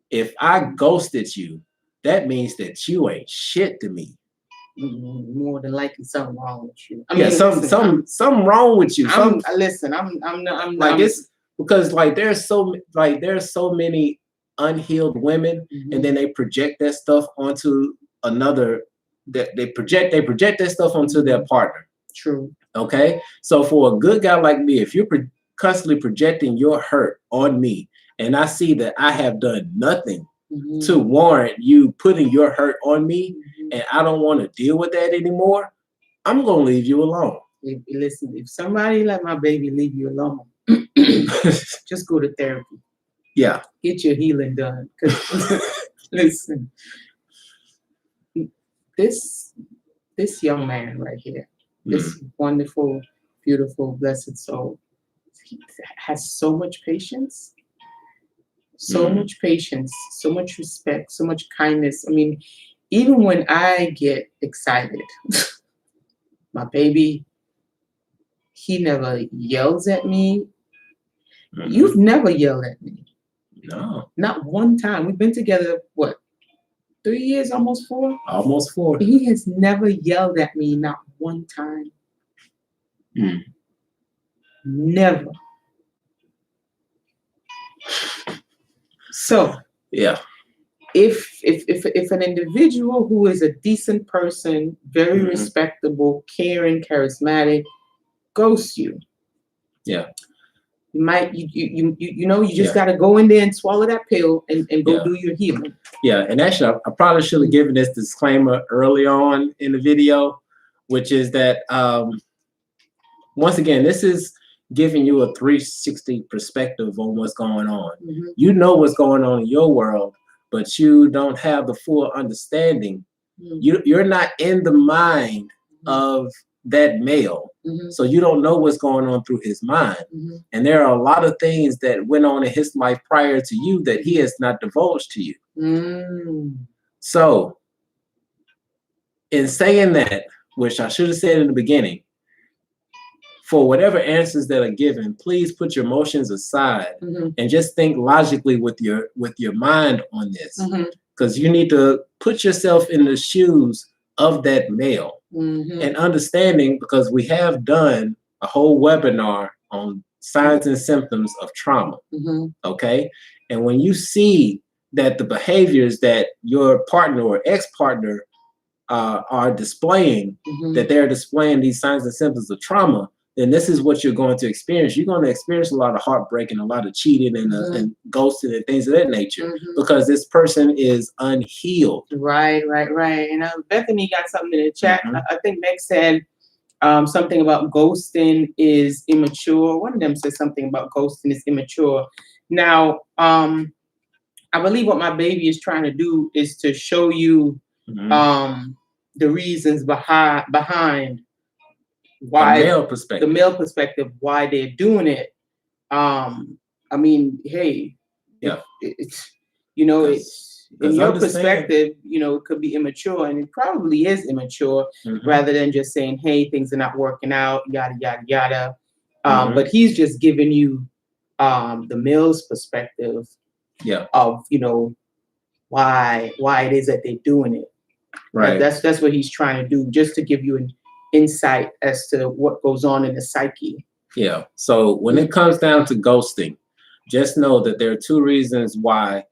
if I ghosted you, that means that you ain't shit to me. More than likely something wrong with you. I mean, something wrong with you. I'm like, it's because like there's so many unhealed women, and then they project that stuff onto another. That they project that stuff onto their partner. True. Okay, so for a good guy like me, if you're constantly projecting your hurt on me, and I see that I have done nothing to warrant you putting your hurt on me, and I don't want to deal with that anymore, I'm gonna leave you alone. Listen, if somebody like my baby leave you alone, just go to therapy. Yeah, get your healing done. Listen, this young man right here, this wonderful, beautiful, blessed soul, he has so much patience. So much patience, so much respect, so much kindness. I mean, even when I get excited, my baby, he never yells at me. You've never yelled at me. No. Not one time. We've been together, what, 3 years, almost 4? Almost 4. He has never yelled at me, not one time. Never. So, yeah, if an individual who is a decent person, very respectable, caring, charismatic, ghosts you, you might you just got to go in there and swallow that pill and go do your healing. Yeah, and actually, I probably should have given this disclaimer early on in the video, which is that once again, this is giving you a 360 perspective on what's going on. You know what's going on in your world, but you don't have the full understanding. You're not in the mind of that male, so you don't know what's going on through his mind. And there are a lot of things that went on in his life prior to you that he has not divulged to you. So in saying that, which I should have said in the beginning, for whatever answers that are given, please put your emotions aside and just think logically with your mind on this, because you need to put yourself in the shoes of that male and understanding, because we have done a whole webinar on signs and symptoms of trauma. Okay, and when you see that the behaviors that your partner or ex-partner are displaying, that they're displaying these signs and symptoms of trauma, then this is what you're going to experience. You're going to experience a lot of heartbreak and a lot of cheating and ghosting and things of that nature, because this person is unhealed. Right. And Bethany got something in the chat. I think Meg said something about ghosting is immature. One of them said something about ghosting is immature. Now, I believe what my baby is trying to do is to show you the reasons behind why the male perspective, why they're doing it. I mean, hey, it's it's in your perspective, it could be immature, and it probably is immature, rather than just saying, hey, things are not working out, yada yada yada. But he's just giving you the male's perspective of why it is that they're doing it. Right. That's what he's trying to do, just to give you an insight as to what goes on in the psyche. Yeah. So when it comes down to ghosting, just know that there are 2 reasons why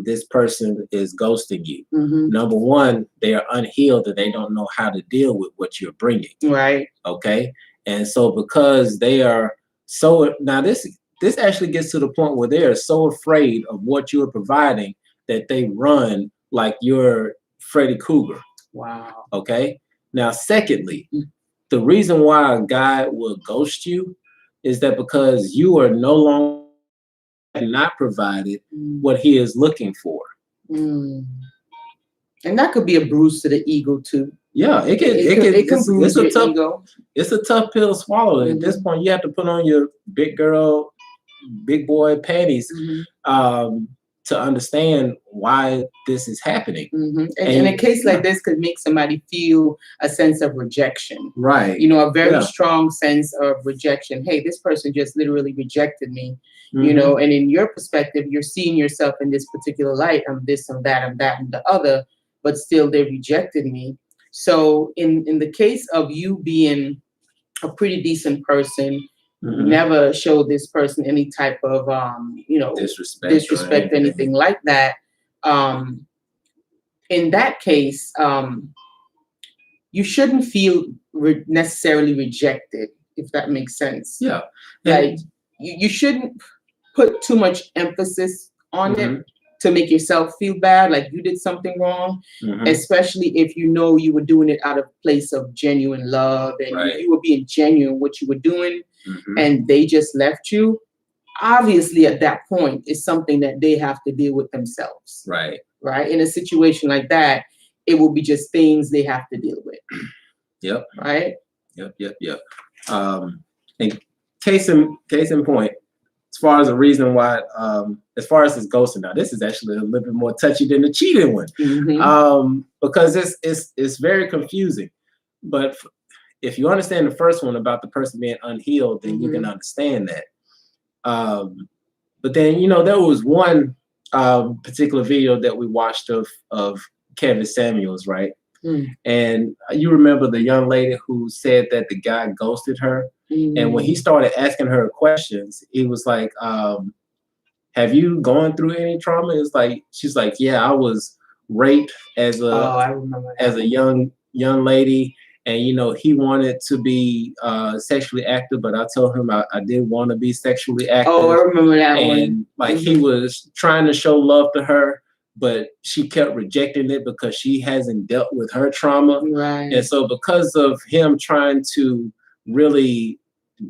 this person is ghosting you. Mm-hmm. Number one, they are unhealed and they don't know how to deal with what you're bringing. Right. Okay. And so because they are so, now this actually gets to the point where they are so afraid of what you're providing that they run like you're Freddy Krueger. Wow. Okay. Now, secondly, the reason why a guy will ghost you is that because you are no longer not provided what he is looking for. Mm. And that could be a bruise to the ego too. Yeah, it can bruise your ego. It's a tough pill to swallow. At this point, you have to put on your big girl, big boy panties to understand why this is happening. And a case like this could make somebody feel a sense of rejection. Right. You know, a very strong sense of rejection. Hey, this person just literally rejected me. You know, and in your perspective, you're seeing yourself in this particular light. I'm this, I'm that, I'm that, and the other, but still they rejected me. So in the case of you being a pretty decent person, never showed this person any type of you know, disrespect, anything like that. In that case, you shouldn't feel necessarily rejected, if that makes sense. Yeah. Like you shouldn't put too much emphasis on it to make yourself feel bad, like you did something wrong, especially if you know you were doing it out of place of genuine love and you were being genuine what you were doing, and they just left you. Obviously, at that point, it's something that they have to deal with themselves. Right. Right. In a situation like that, it will be just things they have to deal with. Yep. Right. Yep. And case in point, as far as the reason why, as far as this ghosting, now this is actually a little bit more touchy than the cheating one, because it's very confusing. But if you understand the first one about the person being unhealed, then you can understand that. But then, you know, there was one particular video that we watched of Kevin Samuels, right? And you remember the young lady who said that the guy ghosted her. And when he started asking her questions, he was like, have you gone through any trauma? It's like, she's like, yeah, I was raped as a young lady. And, you know, he wanted to be sexually active, but I told him I didn't want to be sexually active. Oh, I remember that one. And like he was trying to show love to her, but she kept rejecting it because she hasn't dealt with her trauma. Right. And so because of him trying to really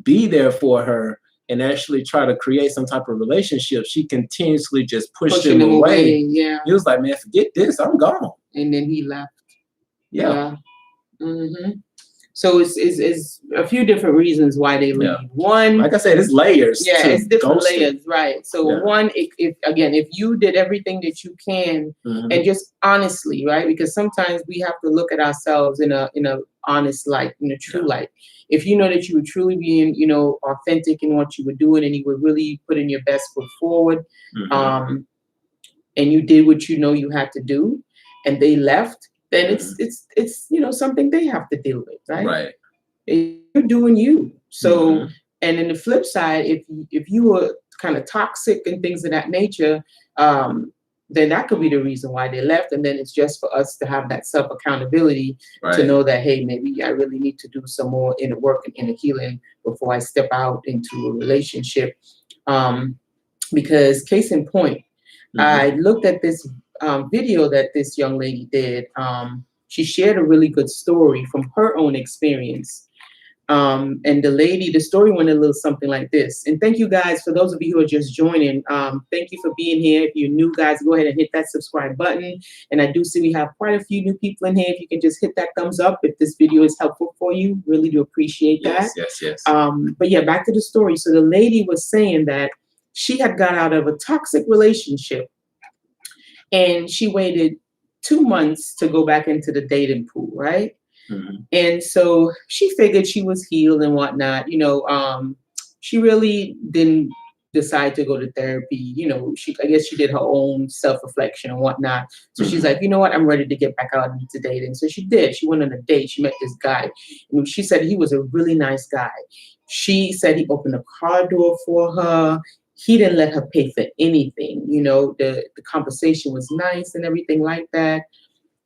be there for her and actually try to create some type of relationship, she continuously just pushed him away. Yeah. He was like, man, forget this, I'm gone. And then he left. Yeah. So it's a few different reasons why they leave. One, like I said, it's layers. Yeah, it's different layers, right? So one, if you did everything that you can, and just honestly, right? Because sometimes we have to look at ourselves in a honest light, in a true light. If you know that you were truly being, you know, authentic in what you were doing, and you were really putting your best foot forward, and you did what you know you had to do, and they left, then it's you know, something they have to deal with, right? Right. You're doing you. So, and in the flip side, if you were kind of toxic and things of that nature, then that could be the reason why they left. And then it's just for us to have that self accountability to know that, hey, maybe I really need to do some more inner work and inner healing before I step out into a relationship. Because case in point, I looked at this video that this young lady did. She shared a really good story from her own experience. And the story went a little something like this. And thank you guys, for those of you who are just joining, thank you for being here. If you're new, guys, go ahead and hit that subscribe button. And I do see we have quite a few new people in here. If you can just hit that thumbs up if this video is helpful for you, really do appreciate that. Yes. But yeah, back to the story. So the lady was saying that she had got out of a toxic relationship, and she waited 2 months to go back into the dating pool, right? And so she figured she was healed and whatnot. You know, she really didn't decide to go to therapy. You know, I guess she did her own self-reflection and whatnot. So she's like, you know what, I'm ready to get back out into dating. So she did. She went on a date. She met this guy. And she said he was a really nice guy. She said he opened a car door for her. he didn't let her pay for anything. You know, the conversation was nice and everything like that.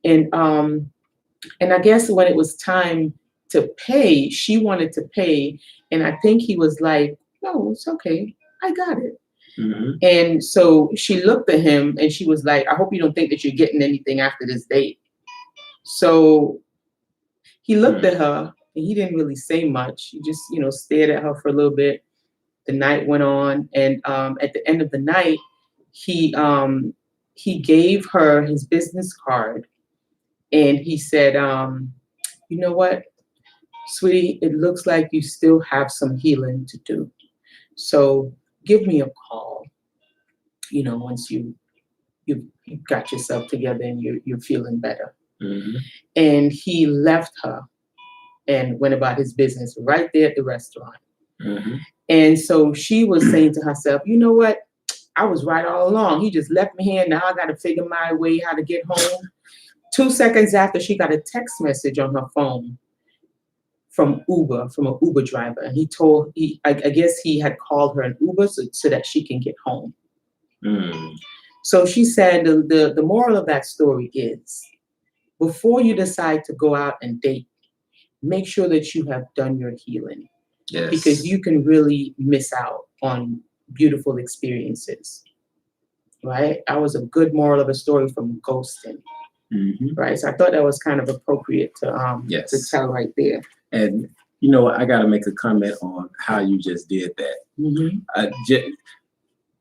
And I guess when it was time to pay, she wanted to pay. And I think he was like, no, it's okay. I got it. Mm-hmm. And so she looked at him and she was like, I hope you don't think that you're getting anything after this date. So he looked at her and he didn't really say much. He just, you know, stared at her for a little bit. The night went on. And at the end of the night, he gave her his business card. And he said, you know what, sweetie, it looks like you still have some healing to do. So give me a call, you know, once you got yourself together and you're feeling better. Mm-hmm. And he left her and went about his business right there at the restaurant. Mm-hmm. And so she was saying to herself, you know what? I was right all along. He just left me here. Now I got to figure my way how to get home. 2 seconds after, she got a text message on her phone from an Uber driver. And I guess he had called her an Uber so that she can get home. Mm. So she said the moral of that story is, before you decide to go out and date, make sure that you have done your healing. Yes. Because you can really miss out on beautiful experiences. Right? That was a good moral of a story from ghosting. Mm-hmm. Right. So I thought that was kind of appropriate to tell right there. And you know, I got to make a comment on how you just did that. Mm-hmm.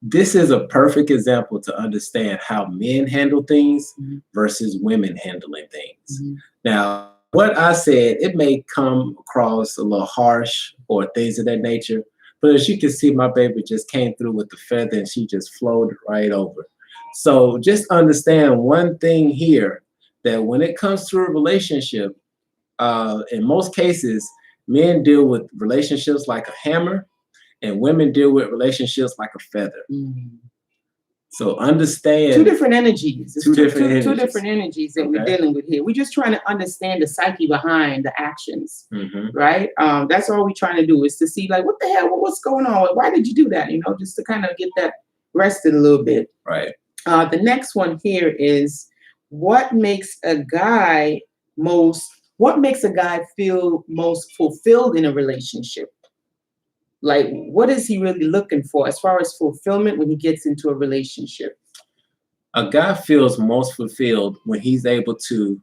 This is a perfect example to understand how men handle things mm-hmm. versus women handling things. Mm-hmm. Now, what I said, it may come across a little harsh or things of that nature, but as you can see, my baby just came through with the feather and she just flowed right over. So just understand one thing here, that when it comes to a relationship, in most cases, men deal with relationships like a hammer and women deal with relationships like a feather. Mm. So understand. Two different energies. It's two different energies that we're dealing with here. We're just trying to understand the psyche behind the actions, mm-hmm. right? That's all we're trying to do, is to see, like, what the hell, what's going on? Why did you do that? You know, just to kind of get that rested a little bit. Right. The next one here is, what makes a guy feel most fulfilled in a relationship? Like, what is he really looking for as far as fulfillment when he gets into a relationship? A guy feels most fulfilled when he's able to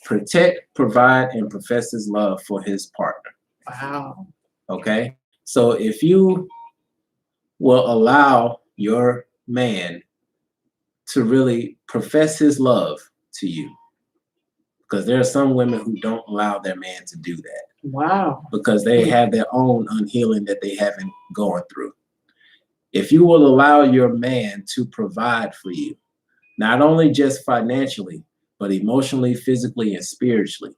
protect, provide, and profess his love for his partner. Wow. Okay? So if you will allow your man to really profess his love to you, because there are some women who don't allow their man to do that. Wow. Because they have their own unhealing that they haven't gone through. If you will allow your man to provide for you, not only just financially, but emotionally, physically, and spiritually,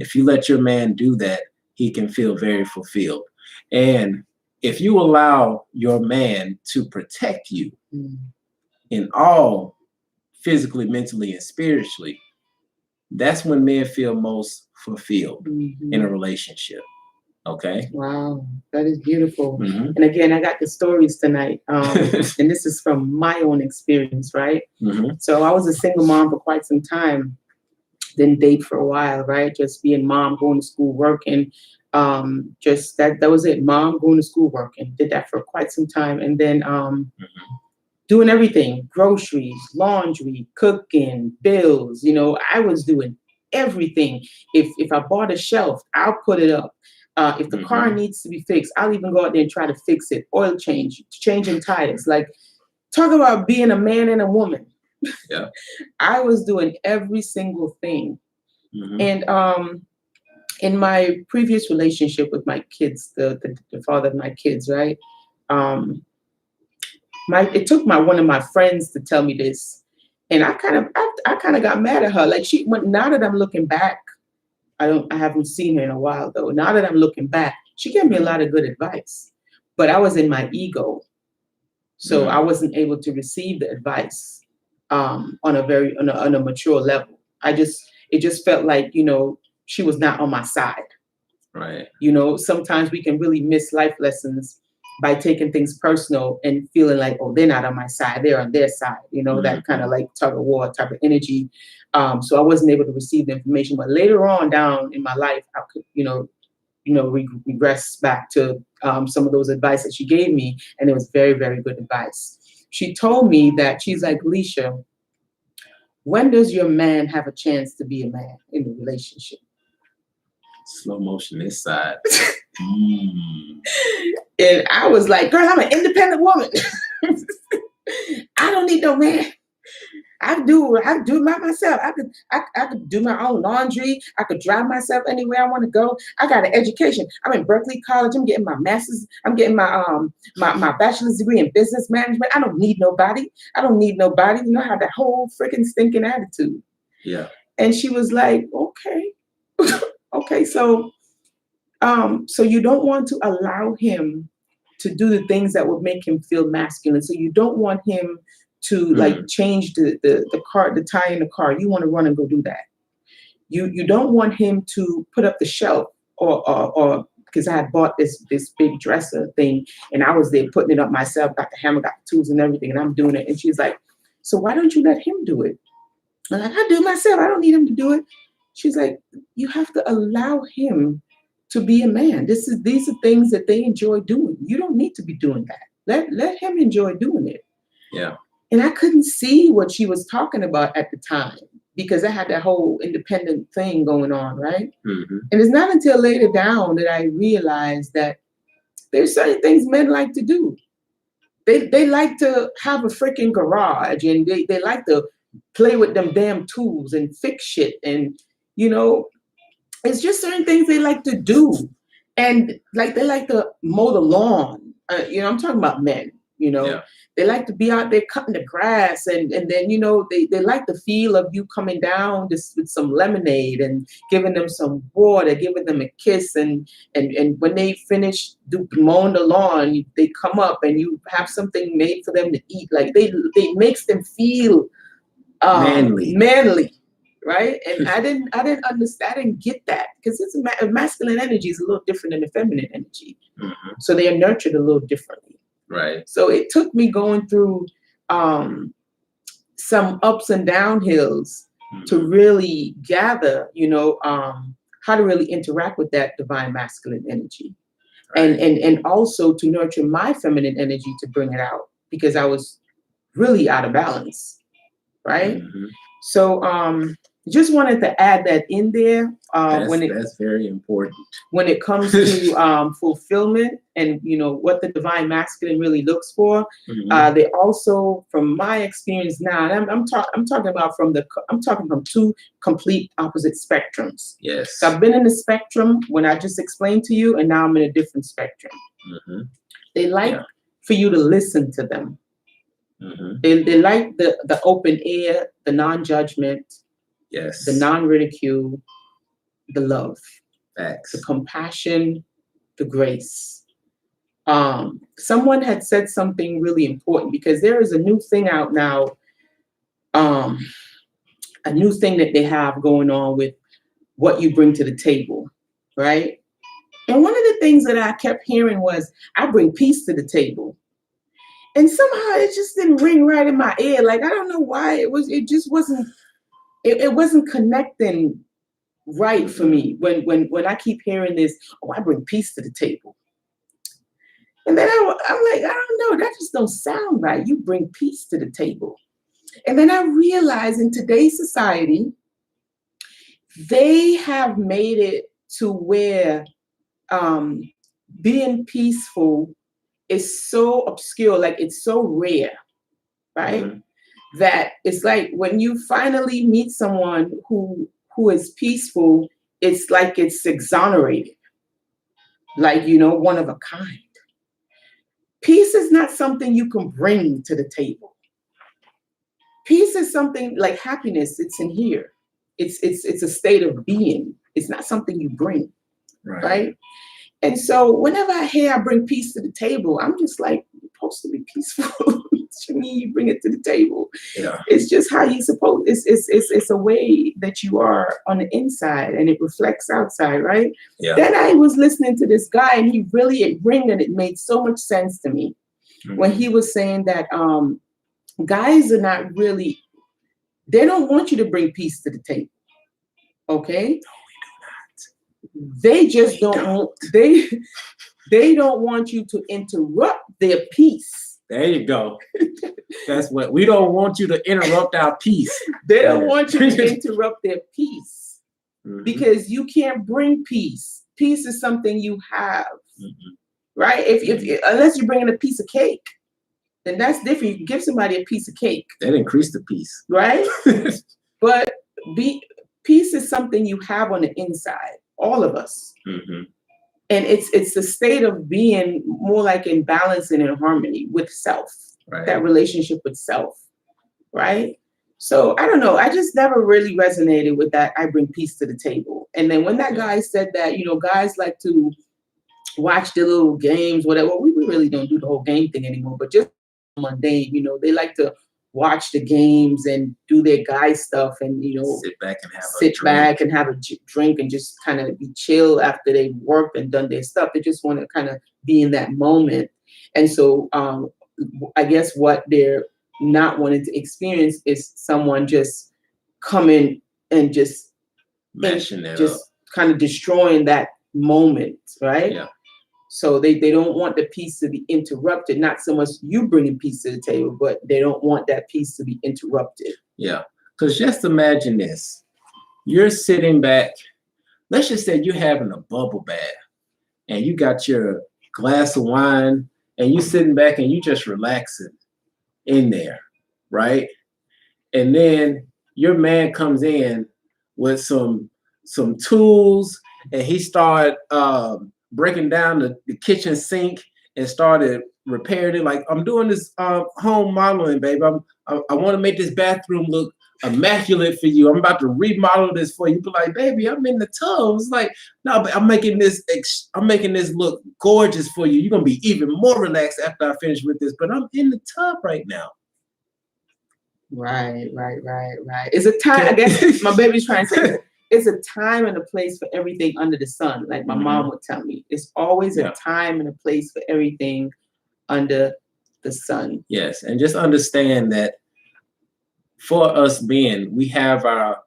if you let your man do that, he can feel very fulfilled. And if you allow your man to protect you in all, physically, mentally, and spiritually, that's when men feel most fulfilled in a relationship. Okay. Wow, that is beautiful. Mm-hmm. And again, I got the stories tonight, and this is from my own experience, right? Mm-hmm. So I was a single mom for quite some time, didn't date for a while, right? Just being mom, going to school, working. Just that was it. Mom, going to school, working. Did that for quite some time, and then doing everything: groceries, laundry, cooking, bills. You know, I was doing everything. If I bought a shelf, I'll put it up. If the car needs to be fixed, I'll even go out there and try to fix it. Oil change, changing tires. Like, talk about being a man and a woman. Yeah. I was doing every single thing. Mm-hmm. And in my previous relationship with my kids, the father of my kids, right? It took one of my friends to tell me this, and I kind of got mad at her. Like, now that I'm looking back, I haven't seen her in a while though. Now that I'm looking back, she gave me a lot of good advice, but I was in my ego, so I wasn't able to receive the advice on a mature level. It just felt like, you know, she was not on my side. Right. You know, sometimes we can really miss life lessons by taking things personal and feeling like, oh, they're not on my side, they're on their side, that kind of like tug of war type of energy. So I wasn't able to receive the information. But later on down in my life, I could, regress back to some of those advice that she gave me, and it was very, very good advice. She told me that she's like, Leisha, when does your man have a chance to be a man in the relationship? Slow motion this side. And I was like, girl, I'm an independent woman. I don't need no man. I do it by myself. I could do my own laundry. I could drive myself anywhere I want to go. I got an education. I'm in Berkeley College. I'm getting my master's. I'm getting my bachelor's degree in business management. I don't need nobody. I don't need nobody. I have that whole freaking stinking attitude. Yeah. And she was like, okay. Okay, so you don't want to allow him to do the things that would make him feel masculine. So you don't want him to like change the car, the tire in the car. You want to run and go do that. You don't want him to put up the shelf or because I had bought this big dresser thing and I was there putting it up myself, got the hammer, got the tools and everything, and I'm doing it. And she's like, so why don't you let him do it? I'm like, I do it myself. I don't need him to do it. She's like, you have to allow him to be a man. These are things that they enjoy doing. You don't need to be doing that. Let him enjoy doing it. Yeah. And I couldn't see what she was talking about at the time because I had that whole independent thing going on, right? Mm-hmm. And it's not until later down that I realized that there's certain things men like to do. They like to have a freaking garage and they like to play with them damn tools and fix shit. And, it's just certain things they like to do. And like, they like to mow the lawn. I'm talking about men, Yeah. They like to be out there cutting the grass and then, they like the feel of you coming down just with some lemonade and giving them some water, giving them a kiss. And when they finish mowing the lawn, they come up and you have something made for them to eat. Like they makes them feel manly. Right. And I didn't understand. I didn't get that because it's masculine energy is a little different than the feminine energy. Mm-hmm. So they are nurtured a little differently. Right. So it took me going through some ups and downhills to really gather, how to really interact with that divine masculine energy. Right. And also to nurture my feminine energy to bring it out because I was really out of balance. Right. Mm-hmm. So just wanted to add that in there. That's very important. When it comes to fulfillment and what the divine masculine really looks for, they also, from my experience now, and I'm talking about from two complete opposite spectrums. Yes. So I've been in the spectrum when I just explained to you, and now I'm in a different spectrum. Mm-hmm. They like for you to listen to them. Mm-hmm. They like the open air, the non-judgment. Yes. The non-ridicule, the love, Facts. the compassion, the grace. Someone had said something really important because there is a new thing out now, a new thing that they have going on with what you bring to the table, right? And one of the things that I kept hearing was, I bring peace to the table. And somehow it just didn't ring right in my ear. Like, I don't know why it just wasn't. It wasn't connecting right for me when I keep hearing this, I bring peace to the table. And then I'm like, I don't know, that just don't sound right. You bring peace to the table. And then I realized in today's society, they have made it to where being peaceful is so obscure, like it's so rare, right? Mm-hmm. That it's like when you finally meet someone who is peaceful, it's like it's exonerated, like, one of a kind. Peace is not something you can bring to the table. Peace is something like happiness. It's in here. It's a state of being. It's not something you bring, right? And so whenever I hear I bring peace to the table, I'm just like, supposed to be peaceful. What you mean you bring it to the table? Yeah. It's just how you supposed. It's a way that you are on the inside, and it reflects outside, right? Yeah. Then I was listening to this guy, and he really and it made so much sense to me when he was saying that guys are not really. They don't want you to bring peace to the table. Okay. They just don't. They don't want you to interrupt their peace. There you go. That's what we don't want you to interrupt our peace. They don't want you to interrupt their peace because you can't bring peace. Peace is something you have, right? If unless you're bringing a piece of cake, then that's different. You can give somebody a piece of cake. That increase the peace, right? But peace is something you have on the inside, all of us. And it's the state of being more like in balance and in harmony with self, that relationship with self, right? So I don't know. I just never really resonated with that. I bring peace to the table. And then when that guy said that, you know, guys like to watch the little games, whatever. Well, we really don't do the whole game thing anymore, but just mundane, you know, they like to watch the games and do their guy stuff and, you know, sit back and have a drink and just kind of be chill after they've worked and done their stuff. They just want to kind of be in that moment. And so I guess what they're not wanting to experience is someone just coming and just kind of destroying that moment, right? Yeah. So they don't want the peace to be interrupted. Not so much you bringing peace to the table, but they don't want that peace to be interrupted. Yeah. Because just imagine this. You're sitting back. Let's just say you're having a bubble bath and you got your glass of wine and you sitting back and you just relaxing in there, right? And then your man comes in with some tools and he started breaking down the kitchen sink and started repairing it. Like, I'm doing this home modeling, babe. I want to make this bathroom look immaculate for you. I'm about to remodel this for you. But like, baby, I'm in the tub. It's like, no, but I'm making this look gorgeous for you. You're gonna be even more relaxed after I finish with this. But I'm in the tub right now. Right. It's a time. I guess my baby's trying to say. It's a time and a place for everything under the sun. Like my mom would tell me, it's always a time and a place for everything under the sun. Yes. And just understand that for us we have our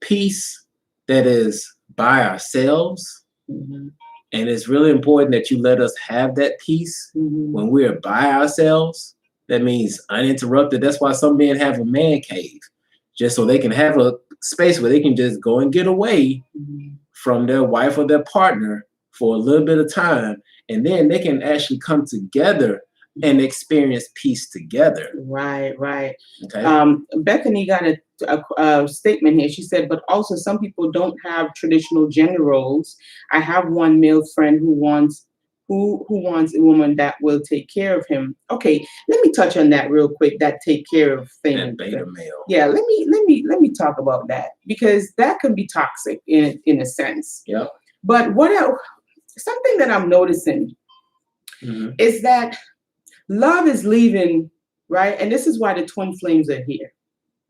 peace that is by ourselves. And it's really important that you let us have that peace when we're by ourselves. That means uninterrupted. That's why some men have a man cave, just so they can have a space where they can just go and get away from their wife or their partner for a little bit of time, and then they can actually come together and experience peace together. Right. Okay. Bethany got a statement here. She said, but also some people don't have traditional gender roles. I have one male friend who wants a woman that will take care of him. Okay, let me touch on that real quick. That take care of thing. That beta male. Yeah, let me talk about that because that can be toxic in a sense. Yeah. But something that I'm noticing is that love is leaving, right? And this is why the twin flames are here.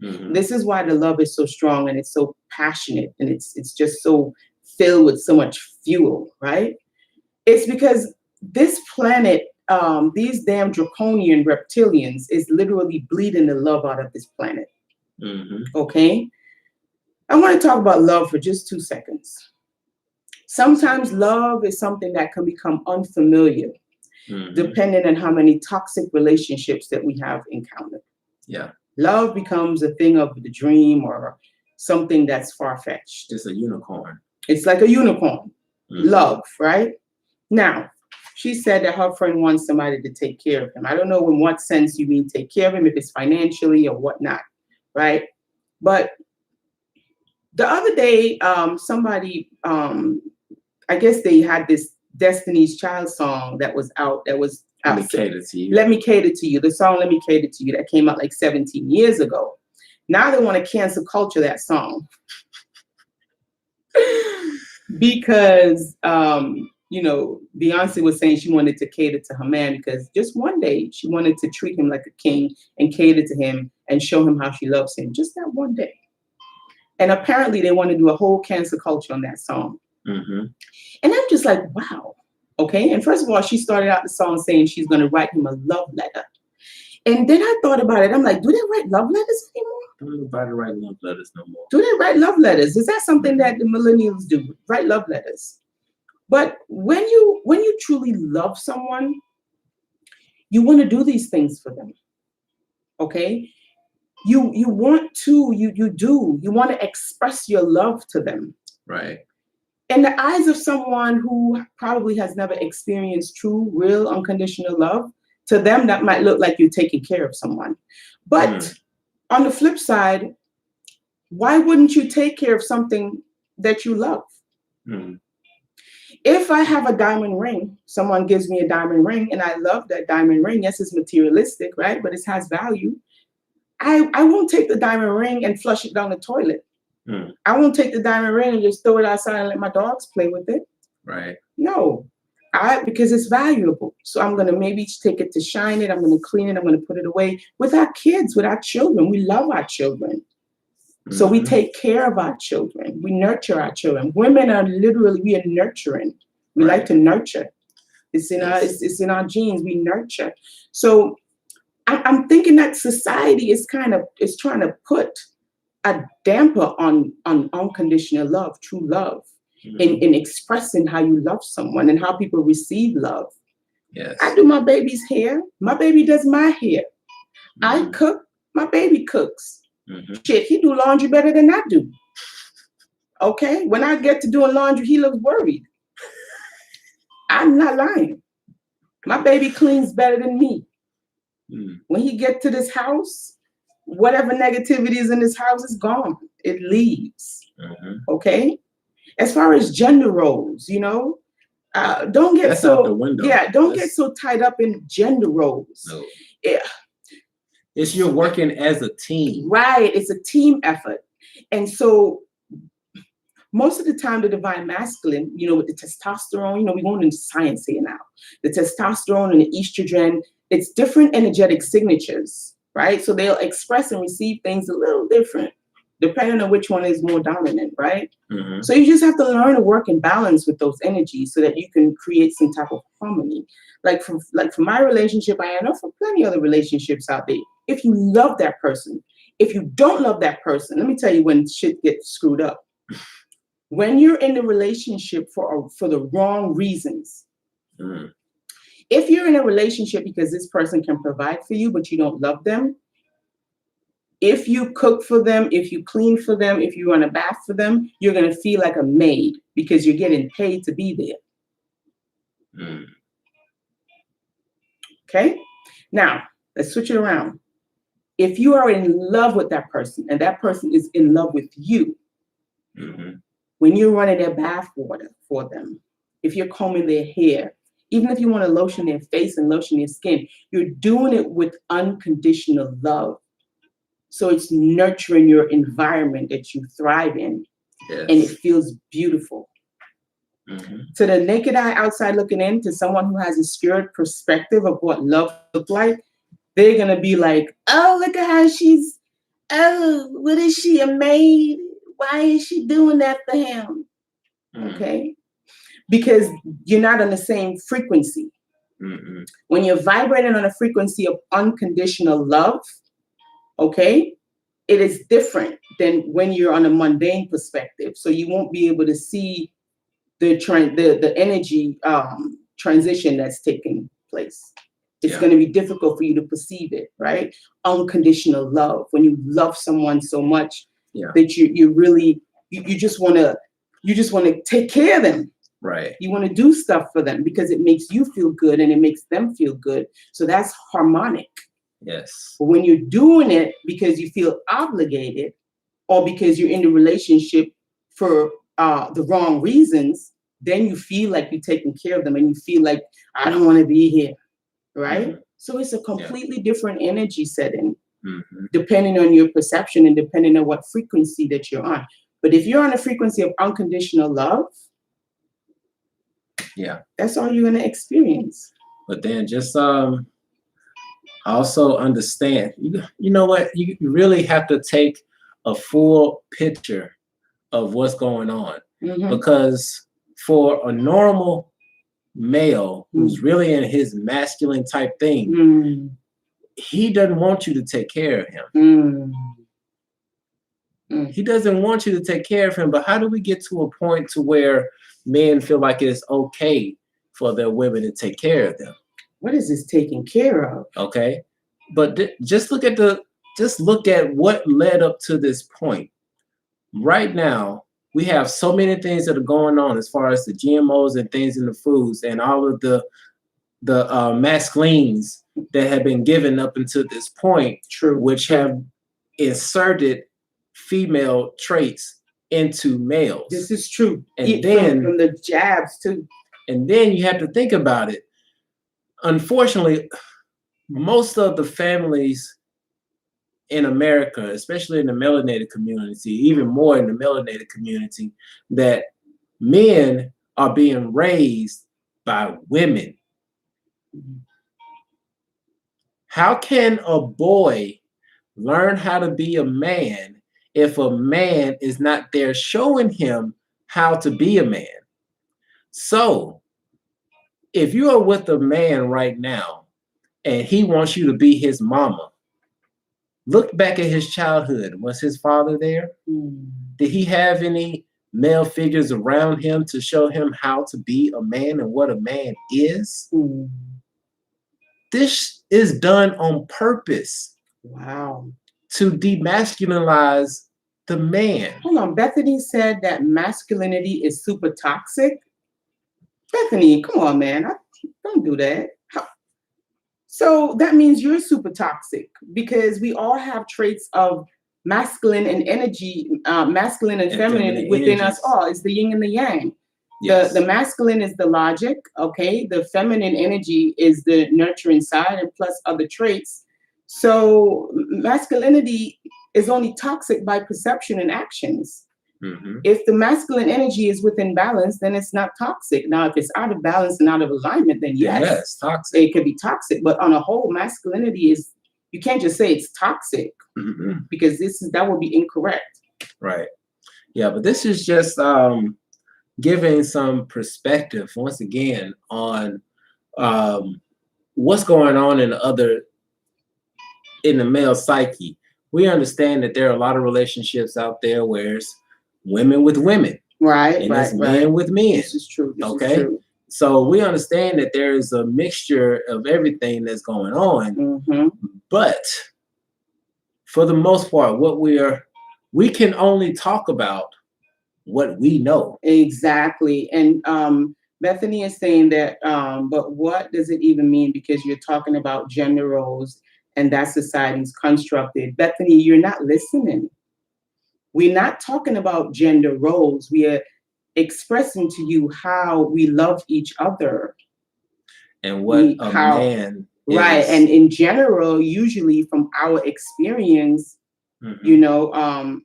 This is why the love is so strong and it's so passionate and it's just so filled with so much fuel, right? It's because this planet, these damn draconian reptilians is literally bleeding the love out of this planet. Okay? I want to talk about love for just 2 seconds. Sometimes love is something that can become unfamiliar, depending on how many toxic relationships that we have encountered. Yeah. Love becomes a thing of the dream or something that's far-fetched. It's a unicorn. It's like a unicorn. Love, right? Now, she said that her friend wants somebody to take care of him. I don't know in what sense you mean take care of him, if it's financially or whatnot, right? But the other day, somebody, I guess they had this Destiny's Child song that was out. Let Me Cater to You. Let Me Cater to You. The song Let Me Cater to You that came out like 17 years ago. Now they want to cancel culture that song. Because you know, Beyonce was saying she wanted to cater to her man because just one day she wanted to treat him like a king and cater to him and show him how she loves him. Just that one day. And apparently they want to do a whole cancel culture on that song. Mm-hmm. And I'm just like, wow. Okay. And first of all, she started out the song saying she's going to write him a love letter. And then I thought about it. I'm like, do they write love letters anymore? Don't nobody write love letters no more. Do they write love letters? Is that something that the millennials do? Write love letters. But when you truly love someone, you want to do these things for them. Okay? You want to, you do. You want to express your love to them. Right. In the eyes of someone who probably has never experienced true, real, unconditional love, to them that might look like you're taking care of someone. But on the flip side, why wouldn't you take care of something that you love? If I have a diamond ring, someone gives me a diamond ring and I love that diamond ring. Yes, it's materialistic, right? But it has value. I won't take the diamond ring and flush it down the toilet. I won't take the diamond ring and just throw it outside and let my dogs play with it. Right. No, because it's valuable. So I'm going to maybe take it to shine it. I'm going to clean it. I'm going to put it away with our kids, with our children. We love our children. So we take care of our children. We nurture our children. Women are literally, we are nurturing. We like to nurture. It's in our genes. We nurture. So I'm thinking that society is trying to put a damper on unconditional love, true love, in expressing how you love someone and how people receive love. Yes. I do my baby's hair. My baby does my hair. I cook. My baby cooks. Shit, he do laundry better than I do. Okay? When I get to doing laundry, he looks worried. I'm not lying. My baby cleans better than me. When he get to this house, whatever negativity is in this house is gone. It leaves. Okay? As far as gender roles, you know, don't get That's so out the window. Get so tied up in gender roles. No. Yeah. It's you're working as a team. Right. It's a team effort. And so most of the time, the divine masculine, you know, with the testosterone, you know, we're going into science here now. The testosterone and the estrogen, it's different energetic signatures, right? So they'll express and receive things a little different, depending on which one is more dominant, right? So you just have to learn to work in balance with those energies so that you can create some type of harmony. Like for my relationship, I know for plenty of other relationships out there, if you love that person, if you don't love that person, let me tell you when shit gets screwed up. When you're in the relationship for the wrong reasons, if you're in a relationship because this person can provide for you, but you don't love them, if you cook for them, if you clean for them, if you run a bath for them, you're going to feel like a maid because you're getting paid to be there. Okay? Now, let's switch it around. If you are in love with that person and that person is in love with you, when you're running their bath water for them, if you're combing their hair, even if you want to lotion their face and lotion their skin, you're doing it with unconditional love. So it's nurturing your environment that you thrive in. And it feels beautiful. To the naked eye outside looking in, to someone who has a skewed perspective of what love looks like, they're going to be like, oh, look at how what is she, a maid? Why is she doing that for him? Okay? Because you're not on the same frequency. When you're vibrating on a frequency of unconditional love, okay, it is different than when you're on a mundane perspective. So you won't be able to see the energy transition that's taking place. It's going to be difficult for you to perceive it, right? Unconditional love. When you love someone so much that you really you just want to take care of them. Right. You want to do stuff for them because it makes you feel good and it makes them feel good. So that's harmonic. Yes. But when you're doing it because you feel obligated or because you're in the relationship for the wrong reasons, then you feel like you're taking care of them and you feel like, I don't want to be here, right? So it's a completely different energy setting, depending on your perception and depending on what frequency that you're on. But if you're on a frequency of unconditional love, Yeah. That's all you're gonna experience. But then just also understand, you know what, you really have to take a full picture of what's going on. Because for a normal male who's really in his masculine type thing, he doesn't want you to take care of him. He doesn't want you to take care of him. But how do we get to a point to where men feel like it's okay for their women to take care of them? What is this taking care of? Okay, but just look at what led up to this point. Right now, we have so many things that are going on as far as the GMOs and things in the foods and all of the masculines that have been given up until this point, which have inserted female traits into males. This is true. And then from the jabs too. And then you have to think about it. Unfortunately, most of the families in America, especially in the melanated community, even more in the melanated community, that men are being raised by women. How can a boy learn how to be a man if a man is not there showing him how to be a man? So, if you are with a man right now and he wants you to be his mama, look back at his childhood. Was his father there? Did he have any male figures around him to show him how to be a man and what a man is? This is done on purpose. Wow. To demasculinize the man. Hold on. Bethany said that masculinity is super toxic. Bethany, come on, man. Don't do that. So that means you're super toxic because we all have traits of masculine and energy, masculine and feminine within us all. It's the yin and the yang. Yes. The masculine is the logic, okay? The feminine energy is the nurturing side and plus other traits. So masculinity is only toxic by perception and actions. If the masculine energy is within balance, then it's not toxic. Now, if it's out of balance and out of alignment, then yes, toxic. It could be toxic. But on a whole, masculinity is, you can't just say it's toxic because that would be incorrect. Right. Yeah, but this is just giving some perspective once again on what's going on in the male psyche. We understand that there are a lot of relationships out there where it's women with women, right? And it's men with men. This is true. This okay, is true. So we understand that there is a mixture of everything that's going on, but for the most part, we can only talk about what we know. Exactly. And Bethany is saying that, but what does it even mean? Because you're talking about gender roles and that society's constructed. Bethany, you're not listening. We're not talking about gender roles. We are expressing to you how we love each other. And what a man is. Right. And in general, usually from our experience, you know, and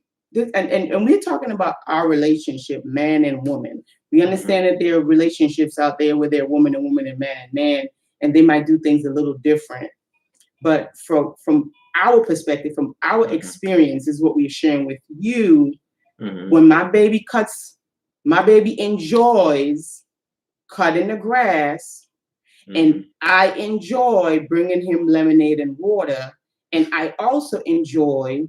we're talking about our relationship, man and woman. We understand that there are relationships out there where they're woman and woman and man and man, and they might do things a little different. But from our perspective, from our experience, is what we're sharing with you. When my baby enjoys cutting the grass, and I enjoy bringing him lemonade and water, and I also enjoy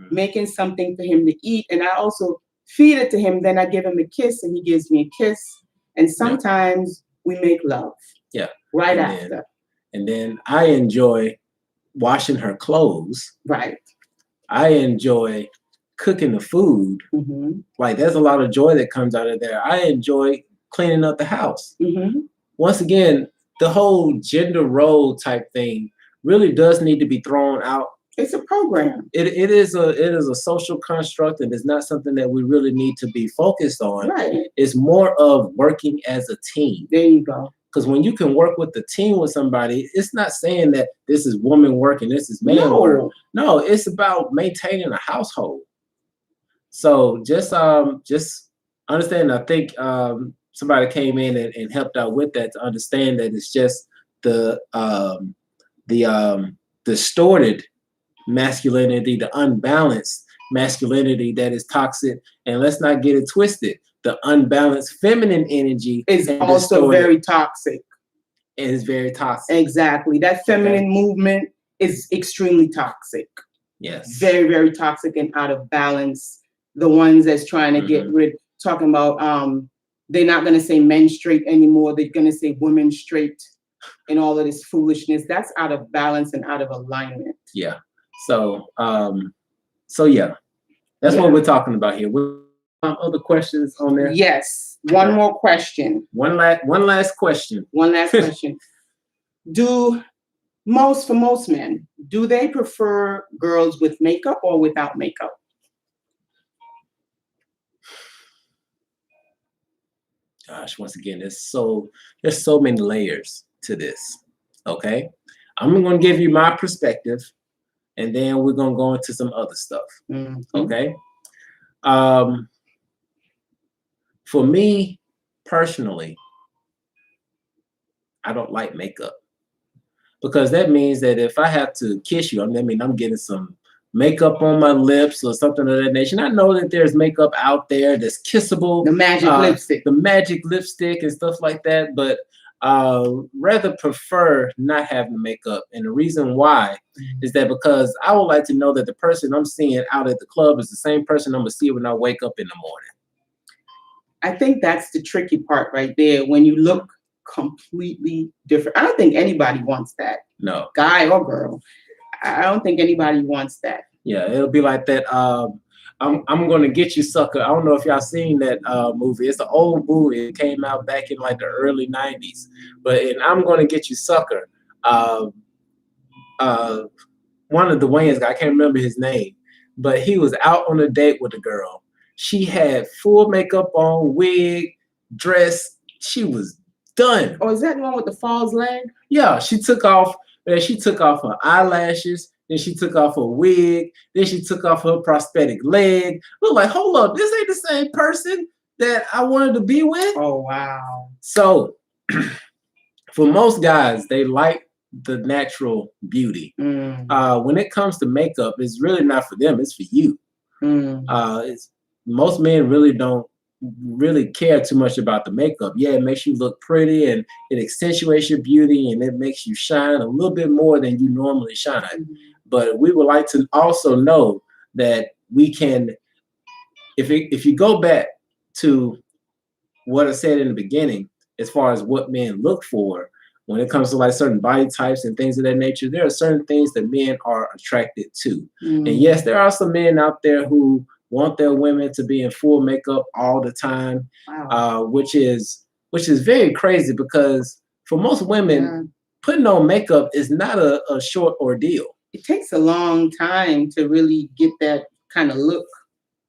making something for him to eat, and I also feed it to him. Then I give him a kiss, and he gives me a kiss, and sometimes we make love. Yeah, right after. And then I enjoy washing her clothes. Right. I enjoy cooking the food. Like there's a lot of joy that comes out of there. I enjoy cleaning up the house. Once again, the whole gender role type thing really does need to be thrown out. It's a program. It is a social construct, and it's not something that we really need to be focused on. Right. It's more of working as a team. There you go. Because when you can work with the team with somebody, it's not saying that this is woman work and this is man work. No, it's about maintaining a household. So just understand. I think somebody came in and helped out with that, to understand that it's just the distorted masculinity, the unbalanced masculinity that is toxic. And let's not get it twisted. The unbalanced feminine energy is also very toxic. It is very toxic. Exactly. That feminine movement is extremely toxic. Yes. Very, very toxic and out of balance. The ones that's trying to get rid, talking about they're not going to say men straight anymore. They're going to say women straight and all of this foolishness. That's out of balance and out of alignment. Yeah. So, yeah, that's what we're talking about here. Other questions on there? Yes. One more question. One last question. One last question. For most men, do they prefer girls with makeup or without makeup? Gosh, once again, there's so many layers to this. Okay, I'm going to give you my perspective, and then we're going to go into some other stuff. Okay. For me personally, I don't like makeup, because that means that if I have to kiss you, I mean, I'm getting some makeup on my lips or something of that nature. And I know that there's makeup out there that's kissable. The magic lipstick. The magic lipstick and stuff like that. But rather prefer not having makeup. And the reason why is that because I would like to know that the person I'm seeing out at the club is the same person I'm going to see when I wake up in the morning. I think that's the tricky part right there. When you look completely different. I don't think anybody wants that. No. Guy or girl. I don't think anybody wants that. Yeah, it'll be like that. I'm gonna get you, sucker. I don't know if y'all seen that movie. It's an old movie. It came out back in like the early '90s. But in I'm Gonna Get You, Sucker, one of the Wayans, I can't remember his name, but he was out on a date with a girl. She had full makeup on, wig, dress. She was done. Oh, is that the one with the false leg? Yeah, she took off her eyelashes, then she took off her wig, then she took off her prosthetic leg. We're like, hold up, this ain't the same person that I wanted to be with. Oh, wow. So for most guys, they like the natural beauty. When it comes to makeup, it's really not for them, it's for you. Most men really don't really care too much about the makeup. Yeah, it makes you look pretty and it accentuates your beauty and it makes you shine a little bit more than you normally shine. But we would like to also know that we can, if you go back to what I said in the beginning, as far as what men look for when it comes to like certain body types and things of that nature, there are certain things that men are attracted to. And yes, there are some men out there who want their women to be in full makeup all the time. Wow. Which is very crazy, because for most women, putting on makeup is not a short ordeal. It takes a long time to really get that kind of look.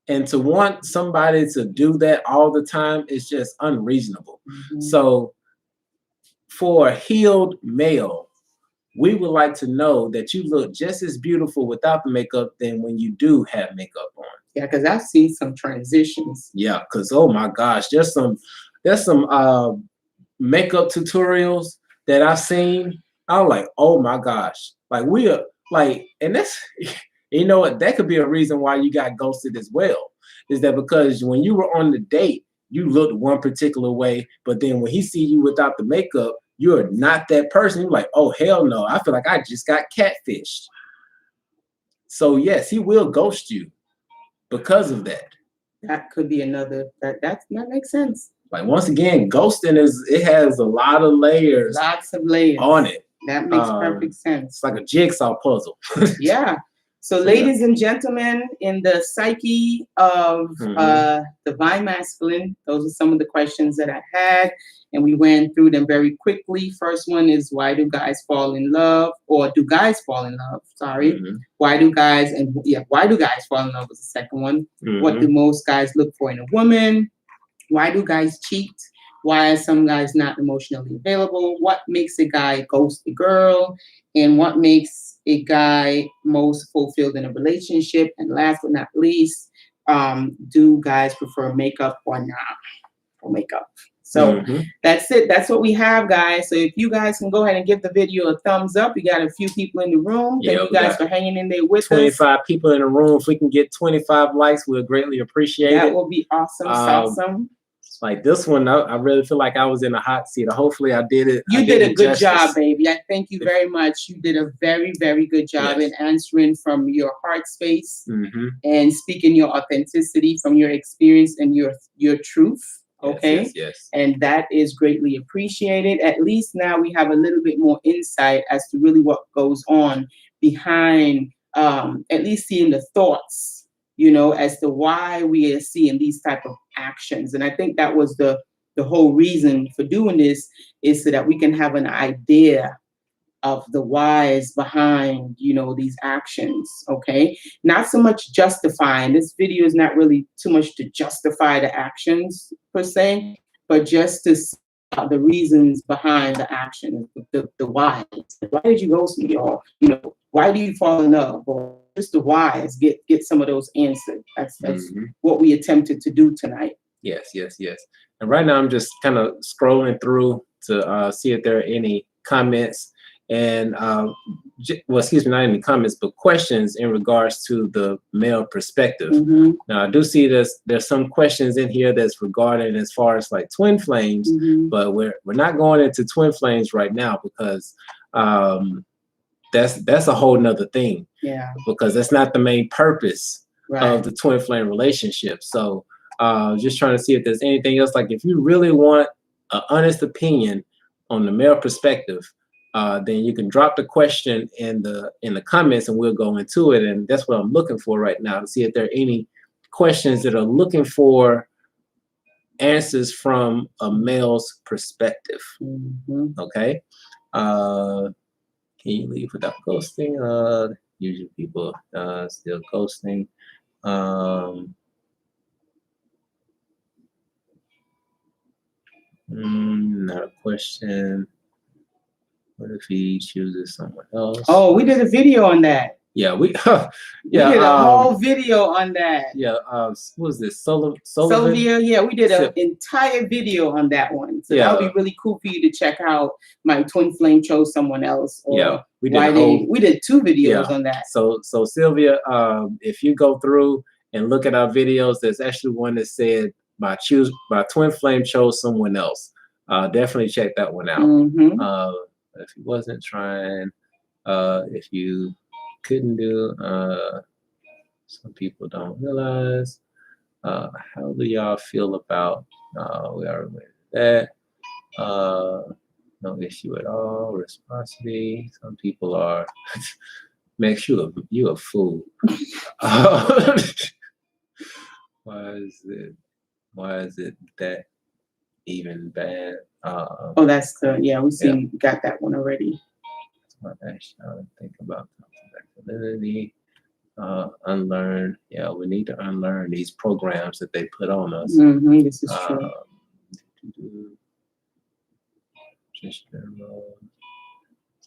And to want somebody to do that all the time is just unreasonable. So for a healed male, we would like to know that you look just as beautiful without the makeup than when you do have makeup on. Yeah, because I've seen some transitions. Yeah, because oh my gosh, there's some makeup tutorials that I've seen. I was like, oh my gosh, like we are like, and that's, you know what, that could be a reason why you got ghosted as well. Is that because when you were on the date, you looked one particular way, but then when he see you without the makeup, you're not that person. You're like, oh hell no, I feel like I just got catfished. So yes, he will ghost you because of that. That could be another, that makes sense. Like once again, ghosting it has a lot of layers. Lots of layers on it. That makes perfect sense. It's like a jigsaw puzzle. Yeah. So ladies and gentlemen, in the psyche of divine masculine, those are some of the questions that I had, and we went through them very quickly. First one is, why do guys fall in love? Or do guys fall in love? Sorry. Why do guys fall in love was the second one. What do most guys look for in a woman? Why do guys cheat? Why are some guys not emotionally available? What makes a guy ghost a girl? And what makes a guy most fulfilled in a relationship? And last but not least, do guys prefer makeup or not? Or makeup? So that's it. That's what we have, guys. So if you guys can go ahead and give the video a thumbs up. We got a few people in the room. Thank you guys for hanging in there with 25 people in the room. If we can get 25 likes, we'll greatly appreciate it. That will be awesome. Awesome. Like this one, I really feel like I was in a hot seat. Hopefully I did it. You did a good job, baby. I thank you very much. You did a very, very good job in answering from your heart space and speaking your authenticity from your experience and your truth. Okay. Yes. And that is greatly appreciated. At least now we have a little bit more insight as to really what goes on behind, at least seeing the thoughts, as to why we are seeing these type of actions. And I think that was the whole reason for doing this, is so that we can have an idea of the whys behind, these actions. Okay. Not so much justifying. This video is not really too much to justify the actions per se, but just to see the reasons behind the action, the whys. Why did you ghost me? Or, why do you fall in love? Or just the whys, get some of those answered. That's what we attempted to do tonight. Yes. And right now I'm just kind of scrolling through to see if there are any comments and excuse me, not any comments, but questions in regards to the male perspective. Now I do see there's some questions in here that's regarding as far as like twin flames, but we're not going into twin flames right now because that's a whole nother thing. Yeah. Because that's not the main purpose of the twin flame relationship. So just trying to see if there's anything else. Like if you really want an honest opinion on the male perspective, then you can drop the question in the comments and we'll go into it. And that's what I'm looking for right now, to see if there are any questions that are looking for answers from a male's perspective. Okay. Can you leave without ghosting? Usually people still ghosting. Not a question. What if he chooses someone else? Oh, we did a video on that. Yeah, we did a whole video on that. Yeah, what was this? Sylvia, yeah, we did an entire video on that one. So that would be really cool for you to check out. My twin flame chose someone else. Or we did 2 videos on that. So Sylvia, if you go through and look at our videos, there's actually one that said my twin flame chose someone else. Definitely check that one out. If he wasn't trying, if you couldn't do, some people don't realize. How do y'all feel about, we already went that. No issue at all, reciprocity. Some people are, Max, you a fool. Why is it that even bad? Oh, that's we got that one already. Think about flexibility, unlearn. Yeah, we need to unlearn these programs that they put on us. This is true.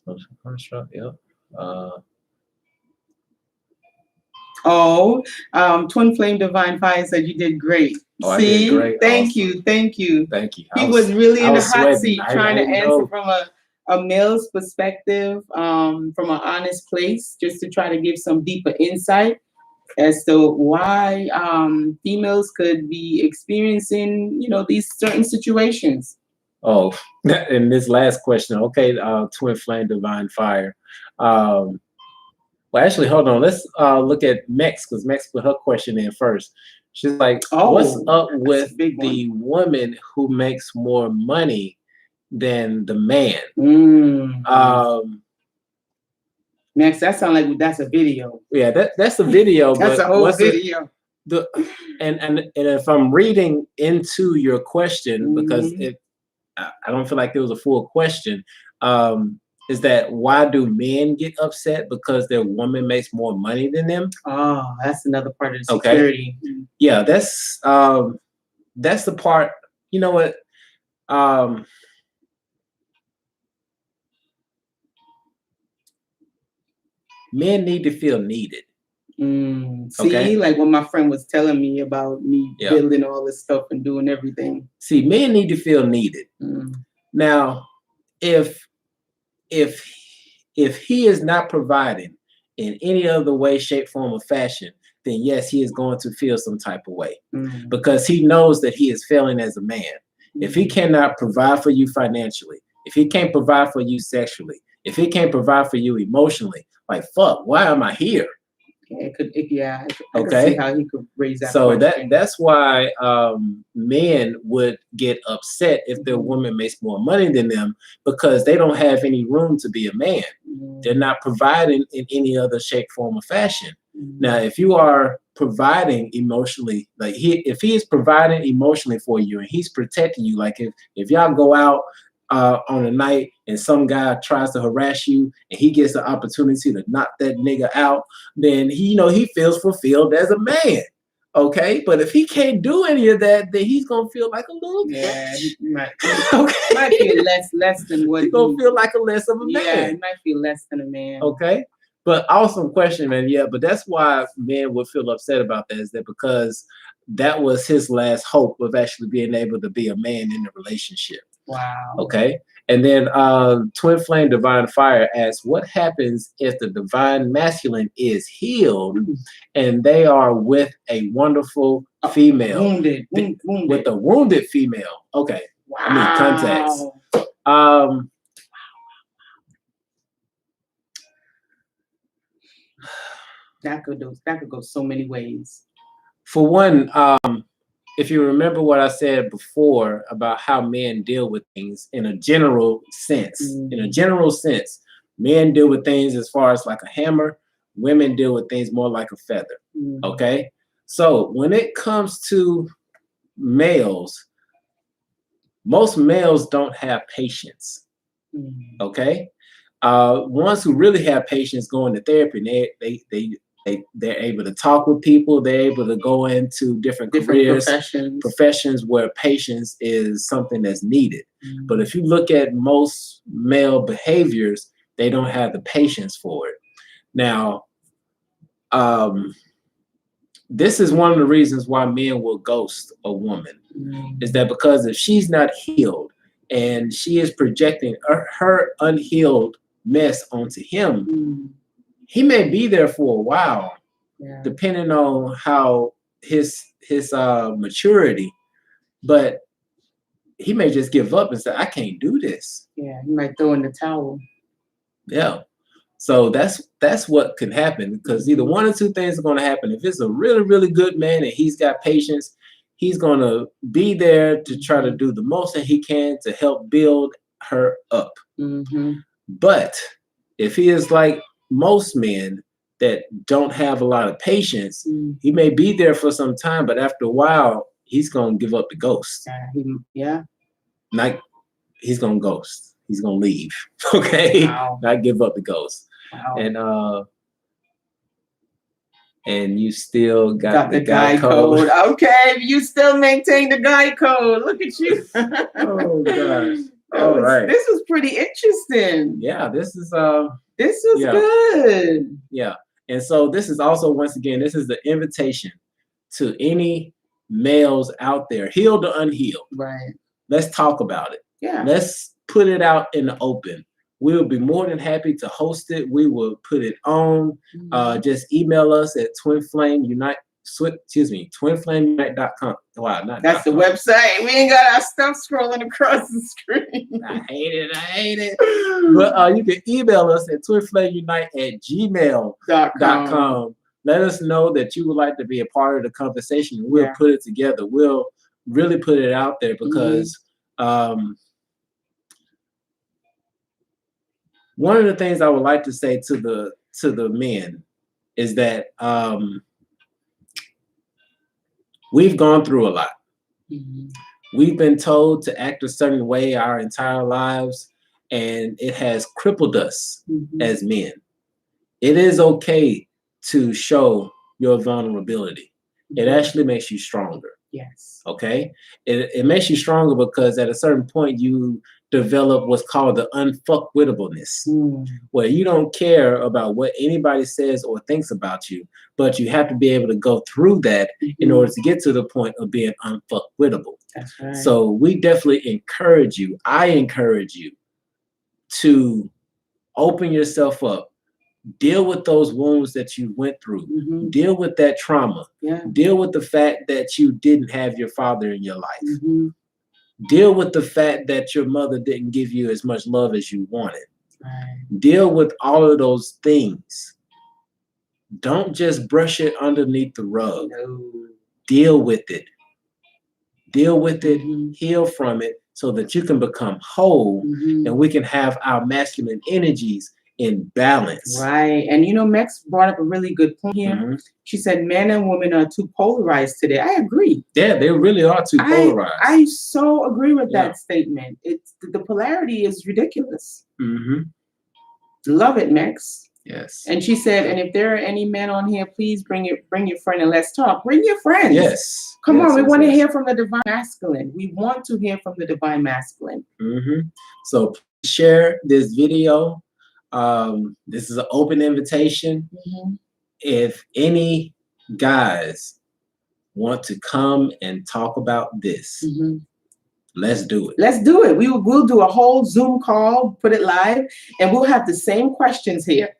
Social construct. Yep. Twin Flame Divine Fire said you did great. I did great. Thank awesome. you. He was really in the hot seat trying to answer from a male's perspective, from an honest place, just to try to give some deeper insight as to why females could be experiencing, these certain situations. Oh, and this last question. Okay, Twin Flame Divine Fire. Well, actually, hold on. Let's look at Mex, because Mex put her question in first. She's like, what's up with the woman who makes more money than the man? Mex, that sounds like that's a video. Yeah, that's a video. That's a whole video. And if I'm reading into your question, because I don't feel like it was a full question, is that why do men get upset because their woman makes more money than them? Oh, that's another part of the security. Okay. Yeah, that's the part. You know what? Men need to feel needed. See, Okay. like when my friend was telling me about me Yeah. building all this stuff and doing everything. See, men need to feel needed. Now, if he is not providing in any other way, shape, form, or fashion, then yes, he is going to feel some type of way because he knows that he is failing as a man. If he cannot provide for you financially, if he can't provide for you sexually, if he can't provide for you emotionally, like, fuck, why am I here? Yeah, I could Okay. see how he could raise that So question. that's why men would get upset if their woman makes more money than them because they don't have any room to be a man. They're not providing in any other shape, form, or fashion. Now, if you are providing emotionally, like if he is providing emotionally for you and he's protecting you, like if y'all go out on a night and some guy tries to harass you and he gets the opportunity to knock that nigga out, then he feels fulfilled as a man. Okay, but if he can't do any of that, then he's gonna feel like a little bitch. He might feel less than what he's gonna feel like a less of a man. Yeah, he might feel less than a man. Okay, but awesome question, man. Yeah, but that's why men would feel upset about that, is that because that was his last hope of actually being able to be a man in the relationship. Wow. Okay. And then Twin Flame Divine Fire asks, what happens if the divine masculine is healed and they are with a wonderful female? Wounded. With a wounded female. Okay. Wow. I mean contacts. That could go so many ways. For one, if you remember what I said before about how men deal with things in a general sense, men deal with things as far as like a hammer, women deal with things more like a feather. Okay. So when it comes to males, most males don't have patience. Okay. Ones who really have patience go into therapy, and they're able to talk with people. They're able to go into different careers, professions where patience is something that's needed. But if you look at most male behaviors, they don't have the patience for it. Now, this is one of the reasons why men will ghost a woman, is that because if she's not healed and she is projecting her unhealed mess onto him, he may be there for a while, depending on how his maturity, but he may just give up and say, I can't do this. Yeah, he might throw in the towel. Yeah. So that's what could happen, because either one or two things are going to happen. If it's a really, really good man and he's got patience, he's going to be there to try to do the most that he can to help build her up. But if he is like most men that don't have a lot of patience, he may be there for some time, but after a while, he's going to give up the ghost. Like, he's going to ghost. He's going to leave. Okay? Wow. Not give up the ghost. Wow. And you still got the guy code. Okay, you still maintain the guy code. Look at you. Oh, gosh. All right. This was pretty interesting. Yeah, this is good. Yeah. And so this is also, once again, this is the invitation to any males out there, healed or unhealed. Right. Let's talk about it. Yeah. Let's put it out in the open. We will be more than happy to host it. We will put it on. Just email us at twinflameunite.com. Wow, not that's the website. We ain't got our stuff scrolling across the screen. I hate it. But you can email us at twinflameunite@gmail.com. Let us know that you would like to be a part of the conversation. We'll put it together. We'll really put it out there, because one of the things I would like to say to the men is that we've gone through a lot. We've been told to act a certain way our entire lives, and it has crippled us as men. It is okay to show your vulnerability. It actually makes you stronger. Yes. Okay? It makes you stronger because at a certain point you develop what's called the unfuckwitableness, where you don't care about what anybody says or thinks about you, but you have to be able to go through that in order to get to the point of being unfuckwitable. That's right. So we definitely encourage you. I encourage you to open yourself up. Deal with those wounds that you went through. Deal with that trauma. Deal with the fact that you didn't have your father in your life. Deal with the fact that your mother didn't give you as much love as you wanted. Deal with all of those things. Don't just brush it underneath the rug. Deal with it. Deal with it, heal from it, so that you can become whole and we can have our masculine energies in balance. Right. And Mex brought up a really good point here. She said men and women are too polarized today. I agree. Yeah, they really are too polarized. I so agree with that statement. It's the polarity is ridiculous. Love it, Mex. Yes. And she said, and if there are any men on here, please bring your friend and let's talk. Bring your friends. Yes. Come on, we want to hear from the divine masculine. We want to hear from the divine masculine. So share this video. This is an open invitation. If any guys want to come and talk about this, let's do it. Let's do it. We'll do a whole Zoom call, put it live, and we'll have the same questions here.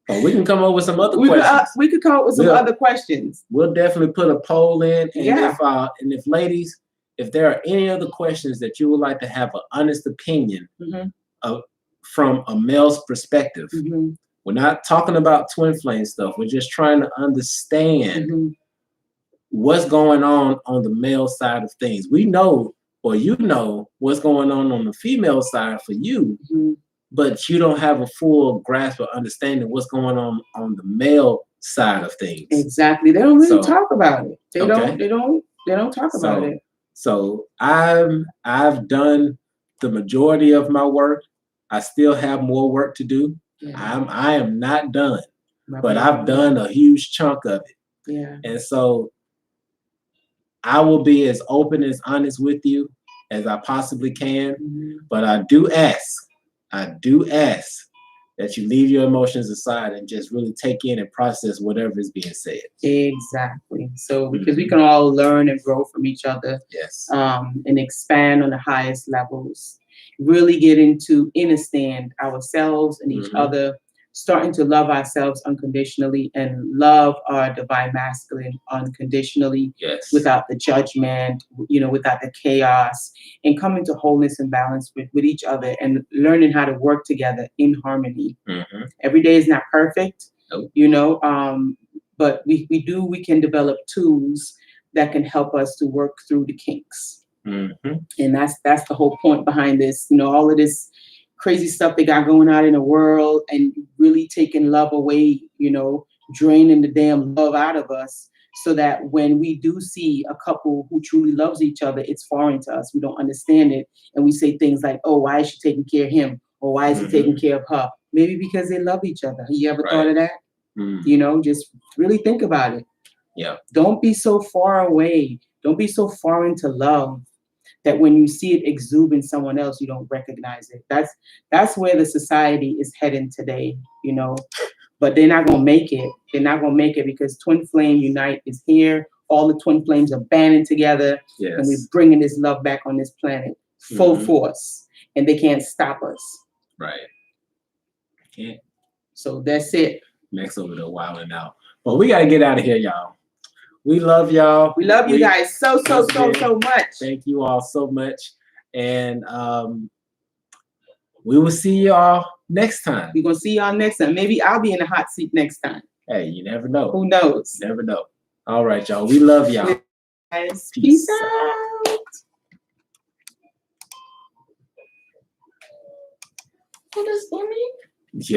Oh, we can come up with some other questions. We could come up with some other questions. We'll definitely put a poll in, and if ladies, if there are any other questions that you would like to have an honest opinion from a male's perspective, we're not talking about twin flame stuff. We're just trying to understand what's going on the male side of things. We know, or what's going on the female side for you, but you don't have a full grasp or understanding what's going on the male side of things. Exactly. They don't really talk about it. They don't talk about it. So I've done the majority of my work. I still have more work to do. I am not done, but I've done a huge chunk of it. And so I will be as open, as honest with you as I possibly can. But I do ask that you leave your emotions aside and just really take in and process whatever is being said. Exactly. So because we can all learn and grow from each other. Yes. And expand on the highest levels. Really get into understand ourselves and each other, starting to love ourselves unconditionally and love our divine masculine unconditionally, without the judgment, without the chaos, and coming to wholeness and balance with each other and learning how to work together in harmony. Every day is not perfect, but we can develop tools that can help us to work through the kinks. And that's the whole point behind this. All of this crazy stuff they got going on in the world and really taking love away, draining the damn love out of us, so that when we do see a couple who truly loves each other, it's foreign to us. We don't understand it. And we say things like, oh, why is she taking care of him? Or why is he taking care of her? Maybe because they love each other. You ever thought of that? Just really think about it. Yeah. Don't be so far away. Don't be so foreign to love that when you see it exude in someone else, you don't recognize it. That's where the society is heading today, But they're not gonna make it. They're not gonna make it because Twin Flame Unite is here. All the twin flames are banding together, and we're bringing this love back on this planet, full force, and they can't stop us. Right. Can't. So that's it. Next over there wilding out, but we gotta get out of here, y'all. We love y'all. We love you guys so much. Thank you all so much. And we will see y'all next time. We're going to see y'all next time. Maybe I'll be in the hot seat next time. Hey, you never know. Who knows? Never know. All right, y'all. We love y'all. Guys, peace out. What does that mean?